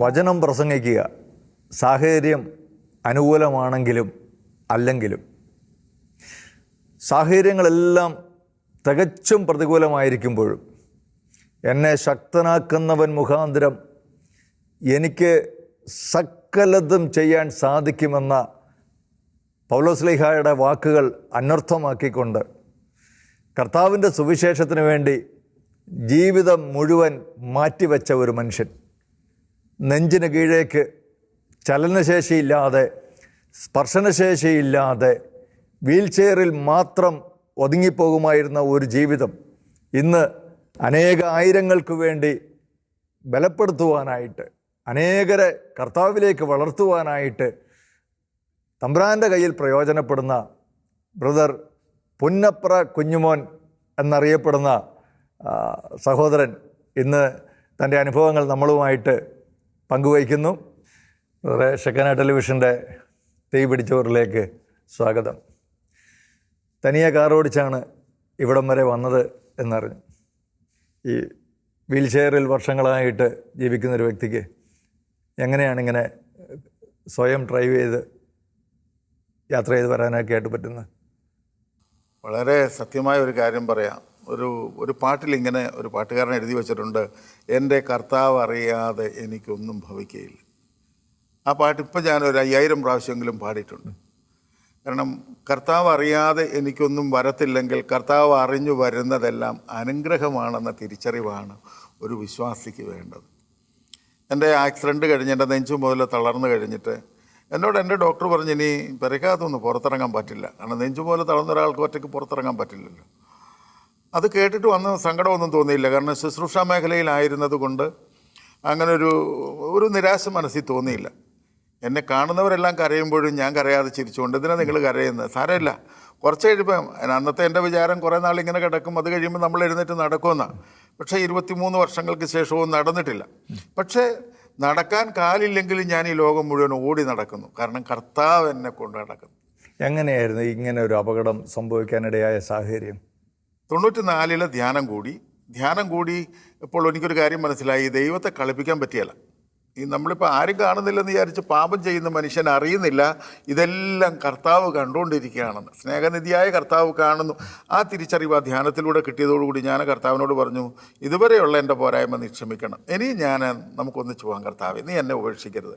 വചനം പ്രസംഗിക്കുക, സാഹചര്യം അനുകൂലമാണെങ്കിലും അല്ലെങ്കിലും. സാഹചര്യങ്ങളെല്ലാം തികച്ചും പ്രതികൂലമായിരിക്കുമ്പോഴും എന്നെ ശക്തനാക്കുന്നവൻ മുഖാന്തരം എനിക്ക് സകലതും ചെയ്യാൻ സാധിക്കുമെന്ന പൗലോസ്ലീഹായുടെ വാക്കുകൾ അനർത്ഥമാക്കിക്കൊണ്ട് കർത്താവിൻ്റെ സുവിശേഷത്തിന് വേണ്ടി ജീവിതം മുഴുവൻ മാറ്റിവെച്ച ഒരു മനുഷ്യൻ, നെഞ്ചിന് കീഴേക്ക് ചലനശേഷിയില്ലാതെ, സ്പർശനശേഷിയില്ലാതെ, വീൽ ചെയറിൽ മാത്രം ഒതുങ്ങിപ്പോകുമായിരുന്ന ഒരു ജീവിതം ഇന്ന് അനേക ആയിരങ്ങൾക്ക് വേണ്ടി ബലപ്പെടുത്തുവാനായിട്ട്, അനേകരെ കർത്താവിലേക്ക് വളർത്തുവാനായിട്ട് തമ്പുരാൻ്റെ കയ്യിൽ പ്രയോജനപ്പെടുന്ന ബ്രദർ പുന്നപ്ര കുഞ്ഞുമോൻ എന്നറിയപ്പെടുന്ന സഹോദരൻ ഇന്ന് തൻ്റെ അനുഭവങ്ങൾ നമ്മളുമായിട്ട് പങ്കുവയ്ക്കുന്നു. ബ്രദറെ, ഷെക്കന ടെലിവിഷൻ്റെ തീ പിടിച്ചവരിലേക്ക് സ്വാഗതം. തനിയെ കാറോടിച്ചാണ് ഇവിടം വരെ വന്നത് എന്നറിഞ്ഞു. ഈ വീൽ ചെയറിൽ വർഷങ്ങളായിട്ട് ജീവിക്കുന്നൊരു വ്യക്തിക്ക് എങ്ങനെയാണ് ഇങ്ങനെ സ്വയം ഡ്രൈവ് ചെയ്ത് യാത്ര ചെയ്ത് വരാനൊക്കെ ആയിട്ട് പറ്റുന്നത്? വളരെ സത്യമായ ഒരു കാര്യം പറയാം. ഒരു പാട്ടിലിങ്ങനെ ഒരു പാട്ടുകാരൻ എഴുതി വച്ചിട്ടുണ്ട്, എൻ്റെ കർത്താവ് അറിയാതെ എനിക്കൊന്നും ഭവിക്കുകയില്ല. ആ പാട്ട് ഇപ്പം ഞാനൊരു 5000 പ്രാവശ്യമെങ്കിലും പാടിയിട്ടുണ്ട്. കാരണം കർത്താവ് അറിയാതെ എനിക്കൊന്നും വരത്തില്ലെങ്കിൽ കർത്താവ് അറിഞ്ഞു വരുന്നതെല്ലാം അനുഗ്രഹമാണെന്ന തിരിച്ചറിവാണ് ഒരു വിശ്വാസിക്ക് വേണ്ടത്. എൻ്റെ ആക്സിഡൻറ്റ് കഴിഞ്ഞ് എൻ്റെ നെഞ്ചു മുതൽ തളർന്നു കഴിഞ്ഞിട്ട് എന്നോട് എൻ്റെ ഡോക്ടർ പറഞ്ഞ് ഇനി പെരക്കകത്തൊന്നും പുറത്തിറങ്ങാൻ പറ്റില്ല, കാരണം നെഞ്ചു പോലെ തളർന്ന ഒരാൾക്ക് ഒറ്റയ്ക്ക് പുറത്തിറങ്ങാൻ പറ്റില്ലല്ലോ. അത് കേട്ടിട്ട് വന്ന് സങ്കടമൊന്നും തോന്നിയില്ല, കാരണം ശുശ്രൂഷ മേഖലയിലായിരുന്നത് കൊണ്ട് അങ്ങനെ ഒരു നിരാശ മനസ്സിൽ തോന്നിയില്ല. എന്നെ കാണുന്നവരെല്ലാം കരയുമ്പോഴും ഞാൻ കരയാതെ ചിരിച്ചുകൊണ്ട്, എന്തിനാണ് നിങ്ങൾ കരയുന്നത്? സാരമില്ല, കുറച്ച് കഴിയുമ്പം അന്നത്തെ എൻ്റെ വിചാരം കുറേ നാൾ ഇങ്ങനെ കിടക്കും, അത് കഴിയുമ്പോൾ നമ്മൾ എഴുന്നേറ്റ് നടക്കുമെന്നാണ്. പക്ഷേ 23 വർഷങ്ങൾക്ക് ശേഷവും നടന്നിട്ടില്ല. പക്ഷേ നടക്കാൻ കാലില്ലെങ്കിലും ഞാൻ ഈ ലോകം മുഴുവൻ ഓടി നടക്കുന്നു, കാരണം കർത്താവ് എന്നെ കൊണ്ട് നടക്കുന്നു. എങ്ങനെയായിരുന്നു ഇങ്ങനെ ഒരു അപകടം സംഭവിക്കാനിടയായ സാഹചര്യം? 94 ധ്യാനം കൂടി ഇപ്പോൾ എനിക്കൊരു കാര്യം മനസ്സിലായി, ദൈവത്തെ കളിപ്പിക്കാൻ പറ്റിയല്ല. നമ്മളിപ്പോൾ ആരും കാണുന്നില്ലെന്ന് വിചാരിച്ച് പാപം ചെയ്യുന്ന മനുഷ്യൻ അറിയുന്നില്ല ഇതെല്ലാം കർത്താവ് കണ്ടുകൊണ്ടിരിക്കുകയാണെന്ന്. സ്നേഹനിധിയായ കർത്താവ് കാണുന്നു. ആ തിരിച്ചറിവ് ആ ധ്യാനത്തിലൂടെ കിട്ടിയതോടുകൂടി ഞാൻ കർത്താവിനോട് പറഞ്ഞു, ഇതുവരെയുള്ള എൻ്റെ പോരായ്മ നീ ക്ഷമിക്കണം, ഇനി നമുക്കൊന്നിച്ച് പോകാം കർത്താവേ, നീ എന്നെ ഉപേക്ഷിക്കരുത്.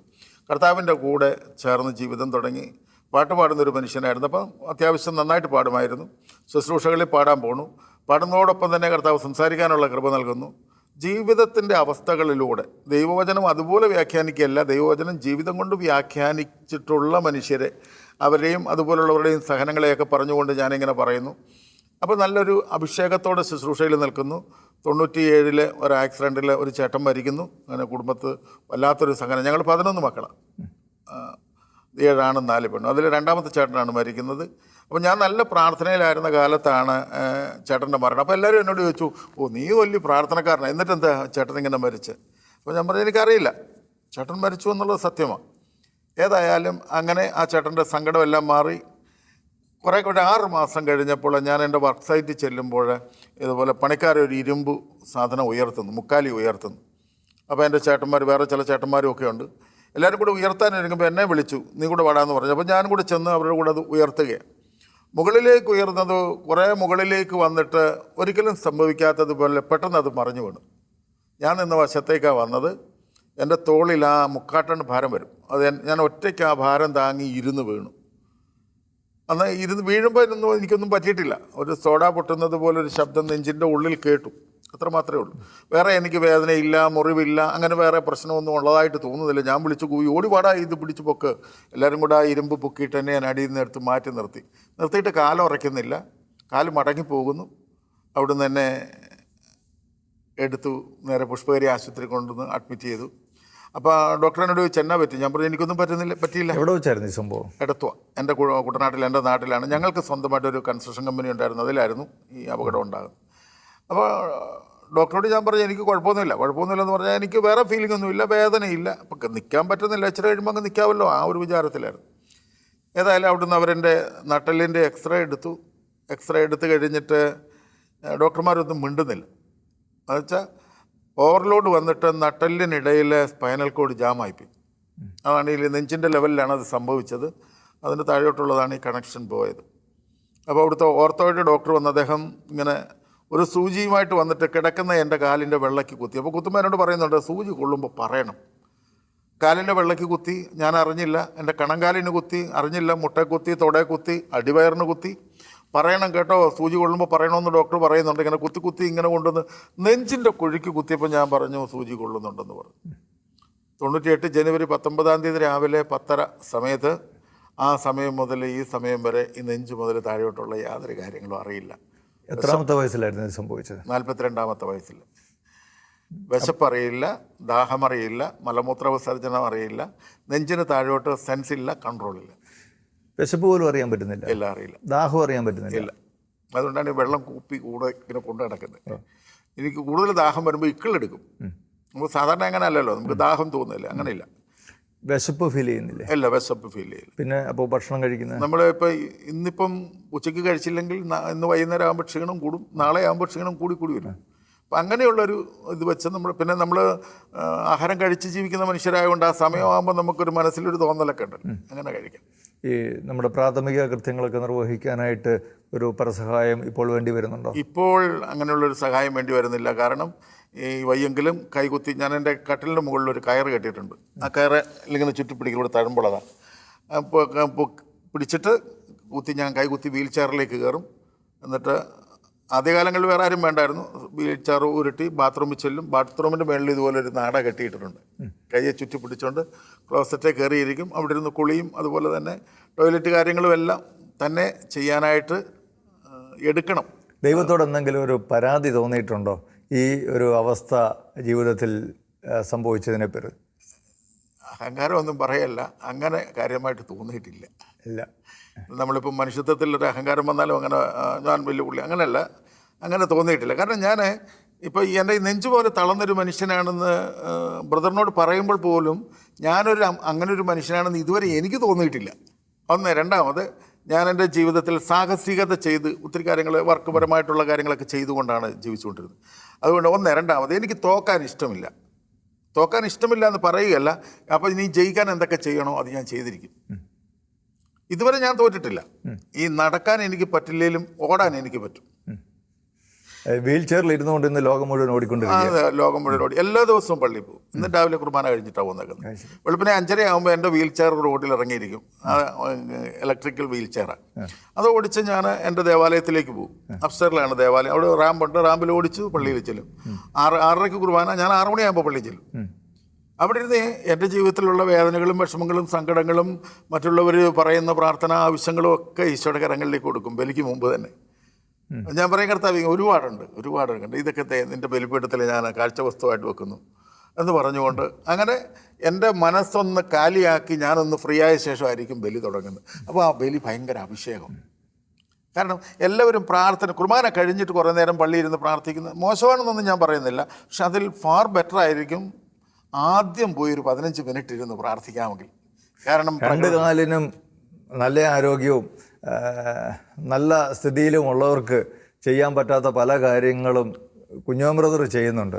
കർത്താവിൻ്റെ കൂടെ ചേർന്ന് ജീവിതം തുടങ്ങി. പാട്ട് പാടുന്നൊരു മനുഷ്യനായിരുന്നു, അപ്പം അത്യാവശ്യം നന്നായിട്ട് പാടുമായിരുന്നു. ശുശ്രൂഷകളിൽ പാടാൻ പോണു. പാടുന്നതോടൊപ്പം തന്നെ കർത്താവ് സംസാരിക്കാനുള്ള കൃപ നൽകുന്നു. ജീവിതത്തിൻ്റെ അവസ്ഥകളിലൂടെ ദൈവവചനം അതുപോലെ വ്യാഖ്യാനിക്കുകയല്ല, ദൈവവചനം ജീവിതം കൊണ്ട് വ്യാഖ്യാനിച്ചിട്ടുള്ള മനുഷ്യരെ, അവരെയും അതുപോലുള്ളവരുടെയും സഹനങ്ങളെയൊക്കെ പറഞ്ഞുകൊണ്ട് ഞാനിങ്ങനെ പറയുന്നു. അപ്പോൾ നല്ലൊരു അഭിഷേകത്തോടെ ശുശ്രൂഷയിൽ നിൽക്കുന്നു. 97 ഒരു ആക്സിഡൻറ്റിൽ ഒരു ചേട്ടൻ മരിക്കുന്നു. അങ്ങനെ കുടുംബത്ത് വല്ലാത്തൊരു സഹനം. ഞങ്ങൾ 11 മക്കളാണ്, 7 ആണും 4 പെണ്ണും. അതിൽ രണ്ടാമത്തെ ചേട്ടനാണ് മരിക്കുന്നത്. അപ്പോൾ ഞാൻ നല്ല പ്രാർത്ഥനയിലായിരുന്ന കാലത്താണ് ചേട്ടൻ്റെ മരണം. അപ്പോൾ എല്ലാവരും എന്നോട് ചോദിച്ചു, നീ വലിയ പ്രാർത്ഥനക്കാരനാണ്, എന്നിട്ട് എന്താ ചേട്ടൻ ഇങ്ങനെ മരിച്ച്? അപ്പോൾ ഞാൻ പറഞ്ഞു, എനിക്കറിയില്ല, ചേട്ടൻ മരിച്ചു എന്നുള്ളത് സത്യമാണ്. ഏതായാലും അങ്ങനെ ആ ചേട്ടൻ്റെ സങ്കടമെല്ലാം മാറി. കുറേ 6 മാസം കഴിഞ്ഞപ്പോൾ ഞാൻ എൻ്റെ വർക്ക് സൈറ്റിൽ ചെല്ലുമ്പോൾ ഇതുപോലെ പണിക്കാരൊരു ഇരുമ്പ് സാധനം ഉയർത്തുന്നു, മുക്കാലി ഉയർത്തുന്നു. അപ്പോൾ എൻ്റെ ചേട്ടന്മാർ, വേറെ ചില ചേട്ടന്മാരും ഒക്കെ ഉണ്ട്, എല്ലാവരും കൂടെ ഉയർത്താനിരിക്കുമ്പോൾ എന്നെ വിളിച്ചു, നീ കൂടെ പാടാമെന്ന് പറഞ്ഞു. അപ്പോൾ ഞാനും കൂടെ ചെന്ന് അവരുടെ കൂടെ അത് ഉയർത്തുകയാണ്. മുകളിലേക്ക് ഉയർന്നത് കുറേ മുകളിലേക്ക് വന്നിട്ട് ഒരിക്കലും സംഭവിക്കാത്തതുപോലെ പെട്ടെന്ന് അത് മറിഞ്ഞു വീണു. ഞാൻ നിന്ന വശത്തേക്കാണ് വന്നത്. എൻ്റെ തോളിൽ ആ 3 ടൺ ഭാരം വരും. അത് ഞാൻ ഒറ്റയ്ക്ക് ആ ഭാരം താങ്ങി ഇരുന്ന് വീണു. അന്ന് ഇരുന്ന് വീഴുമ്പോൾ എനിക്കൊന്നും പറ്റിയിട്ടില്ല. ഒരു സോഡ പൊട്ടുന്നത് പോലൊരു ശബ്ദം നെഞ്ചിൻ്റെ ഉള്ളിൽ കേട്ടു, അത്ര മാത്രമേ ഉള്ളൂ. വേറെ എനിക്ക് വേദനയില്ല, മുറിവില്ല, അങ്ങനെ വേറെ പ്രശ്നമൊന്നും ഉള്ളതായിട്ട് തോന്നുന്നില്ല. ഞാൻ വിളിച്ചു കൂവി, ഓടിപാടാ ഇത് പിടിച്ച് പൊക്ക്. എല്ലാവരും കൂടെ ആ ഇരുമ്പ് പൊക്കിയിട്ട് തന്നെ ഞാൻ അടിയിൽ നിന്ന് എടുത്ത് മാറ്റി നിർത്തിയിട്ട് കാലുറയ്ക്കുന്നില്ല, കാല് മടങ്ങിപ്പോകുന്നു. അവിടുന്ന് തന്നെ എടുത്തു നേരെ പുഷ്പഗിരി ആശുപത്രി കൊണ്ടുവന്ന് അഡ്മിറ്റ് ചെയ്തു. അപ്പോൾ ഡോക്ടറിനോട് ചെന്നാ പറ്റി. ഞാൻ പറഞ്ഞു, എനിക്കൊന്നും പറ്റിയില്ല. എവിടെ വെച്ചായിരുന്നു ഈ സംഭവം? എടത്വ, എൻ്റെ കുട്ടനാട്ടിൽ, എൻ്റെ നാട്ടിലാണ്. ഞങ്ങൾക്ക് സ്വന്തമായിട്ടൊരു കൺസ്ട്രക്ഷൻ കമ്പനി ഉണ്ടായിരുന്നു, അതിലായിരുന്നു ഈ അപകടം ഉണ്ടാകുന്നത്. അപ്പോൾ ഡോക്ടറോട് ഞാൻ പറഞ്ഞു, എനിക്ക് കുഴപ്പമൊന്നുമില്ലെന്ന് പറഞ്ഞാൽ എനിക്ക് വേറെ ഫീലിംഗ് ഒന്നുമില്ല, വേദനയില്ല, അപ്പം നിൽക്കാൻ പറ്റുന്നില്ല, ഇച്ചിരി കഴിയുമ്പോൾ അങ്ങ് നിൽക്കാമല്ലോ, ആ ഒരു വിചാരത്തിലായിരുന്നു. ഏതായാലും അവിടുന്ന് അവരെൻ്റെ നട്ടലിൻ്റെ എക്സ്റേ എടുത്ത് കഴിഞ്ഞിട്ട് ഡോക്ടർമാരൊന്നും മിണ്ടുന്നില്ല. എന്നുവെച്ചാൽ ഓവർലോഡ് വന്നിട്ട് നട്ടെല്ലിനിടയിലെ സ്പൈനൽ കോഡ് ജാമായിപ്പോയി. അതാണ് ഈ നെഞ്ചിൻ്റെ ലെവലിലാണ് അത് സംഭവിച്ചത്. അതിന് താഴോട്ടുള്ളതാണ് ഈ കണക്ഷൻ പോയത്. അപ്പോൾ അവിടുത്തെ ഓർത്തോയുടെ ഡോക്ടർ വന്ന് അദ്ദേഹം ഇങ്ങനെ ഒരു സൂചിയുമായിട്ട് വന്നിട്ട് കിടക്കുന്ന എൻ്റെ കാലിൻ്റെ വെള്ളയ്ക്ക് കുത്തി. അപ്പോൾ കുത്തുമ്പോൾ എന്നോട് പറയുന്നുണ്ട്, സൂചി കൊള്ളുമ്പോൾ പറയണം. കാലിൻ്റെ വെള്ളയ്ക്ക് കുത്തി, ഞാൻ അറിഞ്ഞില്ല. എൻ്റെ കണങ്കാലിന് കുത്തി, അറിഞ്ഞില്ല. മുട്ട കുത്തി, തൊടയെ കുത്തി, അടിവയറിന് കുത്തി. പറയണം കേട്ടോ, സൂചി കൊള്ളുമ്പോൾ പറയണമെന്ന് ഡോക്ടർ പറയുന്നുണ്ട്. ഇങ്ങനെ കുത്തി കുത്തി ഇങ്ങനെ കൊണ്ടുവന്ന് നെഞ്ചിൻ്റെ കുഴിക്ക് കുത്തിയപ്പോൾ ഞാൻ പറഞ്ഞു സൂചി കൊള്ളുന്നുണ്ടെന്ന് പറഞ്ഞു. 98 ജനുവരി 19 രാവിലെ 10:30 സമയത്ത്, ആ സമയം മുതൽ ഈ സമയം വരെ ഈ നെഞ്ച് മുതൽ താഴോട്ടുള്ള യാതൊരു കാര്യങ്ങളും അറിയില്ല. എത്രാമത്തെ വയസ്സിലായിരുന്നു ഇത് സംഭവിച്ചത്? 42-ാമത്തെ വയസ്സിൽ. വിശപ്പറിയില്ല, ദാഹമറിയില്ല, മലമൂത്ര വിസർജനം അറിയില്ല, നെഞ്ചിന് താഴോട്ട് സെൻസില്ല, കൺട്രോളില്ല. വിശപ്പ് പോലും അറിയാൻ പറ്റുന്നില്ല? ഇല്ല, അറിയില്ല. ദാഹം അറിയാൻ പറ്റുന്നില്ല? ഇല്ല. അതുകൊണ്ടാണ് ഈ വെള്ളം കൂപ്പി കൂടെ ഇങ്ങനെ കൊണ്ടു നടക്കുന്നത്. എനിക്ക് കൂടുതൽ ദാഹം വരുമ്പോൾ ഇക്കിളെടുക്കും. നമുക്ക് സാധാരണ അങ്ങനെ അല്ലല്ലോ, നമുക്ക് ദാഹം തോന്നില്ല, അങ്ങനെയില്ല. വിശപ്പ് ഫീൽ ചെയ്യുന്നില്ല? ഇല്ല, വിശപ്പ് ഫീൽ ചെയ്യില്ല. പിന്നെ അപ്പോൾ ഭക്ഷണം കഴിക്കുന്നത് നമ്മളിപ്പോൾ ഇന്നിപ്പം ഉച്ചയ്ക്ക് കഴിച്ചില്ലെങ്കിൽ ഇന്ന് വൈകുന്നേരം ആകുമ്പോൾ ക്ഷീണം കൂടും, നാളെ ആകുമ്പോൾ ക്ഷീണം കൂടി വരും. അപ്പം അങ്ങനെയുള്ളൊരു ഇത് വെച്ച് നമ്മൾ ആഹാരം കഴിച്ച് ജീവിക്കുന്ന മനുഷ്യരായതുകൊണ്ട് ആ സമയമാകുമ്പോൾ നമുക്കൊരു മനസ്സിലൊരു തോന്നലൊക്കെ ഉണ്ട്, അങ്ങനെ കഴിക്കാം. ഈ നമ്മുടെ പ്രാഥമിക കൃത്യങ്ങളൊക്കെ നിർവഹിക്കാനായിട്ട് ഒരു പരസഹായം ഇപ്പോൾ വേണ്ടി വരുന്നുണ്ടോ? ഇപ്പോൾ അങ്ങനെയുള്ളൊരു സഹായം വേണ്ടി വരുന്നില്ല. കാരണം ഈ വയ്യെങ്കിലും കൈകുത്തി, ഞാൻ എൻ്റെ കട്ടിലിൻ്റെ മുകളിൽ ഒരു കയറ് കെട്ടിയിട്ടുണ്ട്. ആ കയറ് ഇങ്ങനെ ചുറ്റിപ്പിടിക്കും, ഇവിടെ തഴമ്പുള്ളതാണ്. അപ്പോൾ പിടിച്ചിട്ട് കുത്തി ഞാൻ കൈകുത്തി വീൽ ചെയറിലേക്ക് കയറും. എന്നിട്ട് ആദ്യകാലങ്ങളിൽ വേറെ ആരും വേണ്ടായിരുന്നു. വീൽ ചെയർ ഉരുട്ടി ബാത്റൂമിൽ ചെല്ലും. ബാത്റൂമിൻ്റെ മുകളിൽ ഇതുപോലെ ഒരു നാട കെട്ടിയിട്ടിട്ടുണ്ട്. കൈയെ ചുറ്റി പിടിച്ചുകൊണ്ട് ക്ലോസറ്റെ കയറിയിരിക്കും. അവിടെ ഇരുന്ന് കുളിയും അതുപോലെ തന്നെ ടോയ്ലറ്റ് കാര്യങ്ങളും എല്ലാം തന്നെ ചെയ്യാനായിട്ട് എടുക്കണം. ദൈവത്തോട് എന്തെങ്കിലും ഒരു പരാതി തോന്നിയിട്ടുണ്ടോ ഈ ഒരു അവസ്ഥ ജീവിതത്തിൽ സംഭവിച്ചതിനെ പേര്? അഹങ്കാരമൊന്നും പറയല്ല, അങ്ങനെ കാര്യമായിട്ട് തോന്നിയിട്ടില്ല. ഇല്ല. നമ്മളിപ്പോൾ മനുഷ്യത്വത്തിലൊരു അഹങ്കാരം വന്നാലും അങ്ങനെ ഞാൻ വലിയ പുള്ളി അങ്ങനെയല്ല, അങ്ങനെ തോന്നിയിട്ടില്ല. കാരണം ഞാൻ ഇപ്പോൾ എൻ്റെ ഈ നെഞ്ച് പോലെ തളർന്നൊരു മനുഷ്യനാണെന്ന് ബ്രദറിനോട് പറയുമ്പോൾ പോലും അങ്ങനെ ഒരു മനുഷ്യനാണെന്ന് ഇതുവരെ എനിക്ക് തോന്നിയിട്ടില്ല. ഒന്ന്. രണ്ടാമത്, ഞാൻ എൻ്റെ ജീവിതത്തിൽ സാഹസികത ചെയ്ത് ഒത്തിരി കാര്യങ്ങൾ വർക്ക്പരമായിട്ടുള്ള കാര്യങ്ങളൊക്കെ ചെയ്തുകൊണ്ടാണ് ജീവിച്ചുകൊണ്ടിരുന്നത്. അതുകൊണ്ട് രണ്ടാമത്, എനിക്ക് തോക്കാൻ ഇഷ്ടമില്ല. തോക്കാൻ ഇഷ്ടമില്ല എന്ന് പറയുകയല്ല, അപ്പോൾ ഇനി ജയിക്കാൻ എന്തൊക്കെ ചെയ്യണോ അത് ഞാൻ ചെയ്തിരിക്കും. ഇതുവരെ ഞാൻ തോറ്റിട്ടില്ല. ഈ നടക്കാൻ എനിക്ക് പറ്റില്ലെങ്കിലും ഓടാൻ എനിക്ക് പറ്റും. വീൽ ചെയറിൽ ഇരുന്നുകൊണ്ട് ഇന്ന് ലോകം മുഴുവൻ ഓടിക്കൊണ്ടിരിക്കുക. ലോകം മുഴുവൻ ഓടി. എല്ലാ ദിവസവും പള്ളിയിൽ പോകും. ഇന്ന് രാവിലെ കുർബാന കഴിഞ്ഞിട്ടാണ് പോകുന്നത്. വെളുപ്പിനെ 5:30 ആകുമ്പോൾ എൻ്റെ വീൽ ചെയർ റോഡിൽ ഇറങ്ങിയിരിക്കും. Electrical wheel ചെയറാണ്. അത് ഓടിച്ച് ഞാൻ എൻ്റെ ദേവാലയത്തിലേക്ക് പോകും. അപ്സ്റ്ററിലാണ് ദേവാലയം. അവിടെ റാമ്പുണ്ട്. റാമ്പിൽ ഓടിച്ച് പള്ളിയിൽ ചെല്ലും. 6:30 കുർബാന. ഞാൻ 6 മണിയാകുമ്പോൾ പള്ളിയിൽ ചെല്ലും. അവിടെ ഇരുന്ന് എൻ്റെ ജീവിതത്തിലുള്ള വേദനകളും വിഷമങ്ങളും സങ്കടങ്ങളും മറ്റുള്ളവർ പറയുന്ന പ്രാർത്ഥന ആവശ്യങ്ങളും ഒക്കെ ഈശോയുടെ കരങ്ങളിലേക്ക് കൊടുക്കും, ബലിക്ക് മുമ്പ് തന്നെ. ഞാൻ പറയും, കർത്താവേ, ഒരുപാടുണ്ട്, ഇതൊക്കെ നിൻ്റെ ബലിപീഠത്തിൽ ഞാൻ കാഴ്ച വസ്തുവായിട്ട് വെക്കുന്നു എന്ന് പറഞ്ഞുകൊണ്ട് അങ്ങനെ എൻ്റെ മനസ്സൊന്ന് കാലിയാക്കി ഞാനൊന്ന് ഫ്രീ ആയ ശേഷമായിരിക്കും ബലി തുടങ്ങുന്നത്. അപ്പോൾ ആ ബലി ഭയങ്കര അഭിഷേകം. കാരണം എല്ലാവരും പ്രാർത്ഥന, കുർബാന കഴിഞ്ഞിട്ട് കുറേ നേരം പള്ളിയിൽ ഇരുന്ന് പ്രാർത്ഥിക്കുന്നത് മോശമാണെന്നൊന്നും ഞാൻ പറയുന്നില്ല. പക്ഷെ അതിൽ ഫാർ ബെറ്റർ ആയിരിക്കും ആദ്യം പോയി ഒരു 15 മിനിറ്റ് ഇരുന്ന് പ്രാർത്ഥിക്കാമെങ്കിൽ. കാരണം രണ്ട് കാലിനും നല്ല ആരോഗ്യവും നല്ല സ്ഥിതിയിലും ഉള്ളവർക്ക് ചെയ്യാൻ പറ്റാത്ത പല കാര്യങ്ങളും കുഞ്ഞോൻ ബ്രദർ ചെയ്യുന്നുണ്ട്.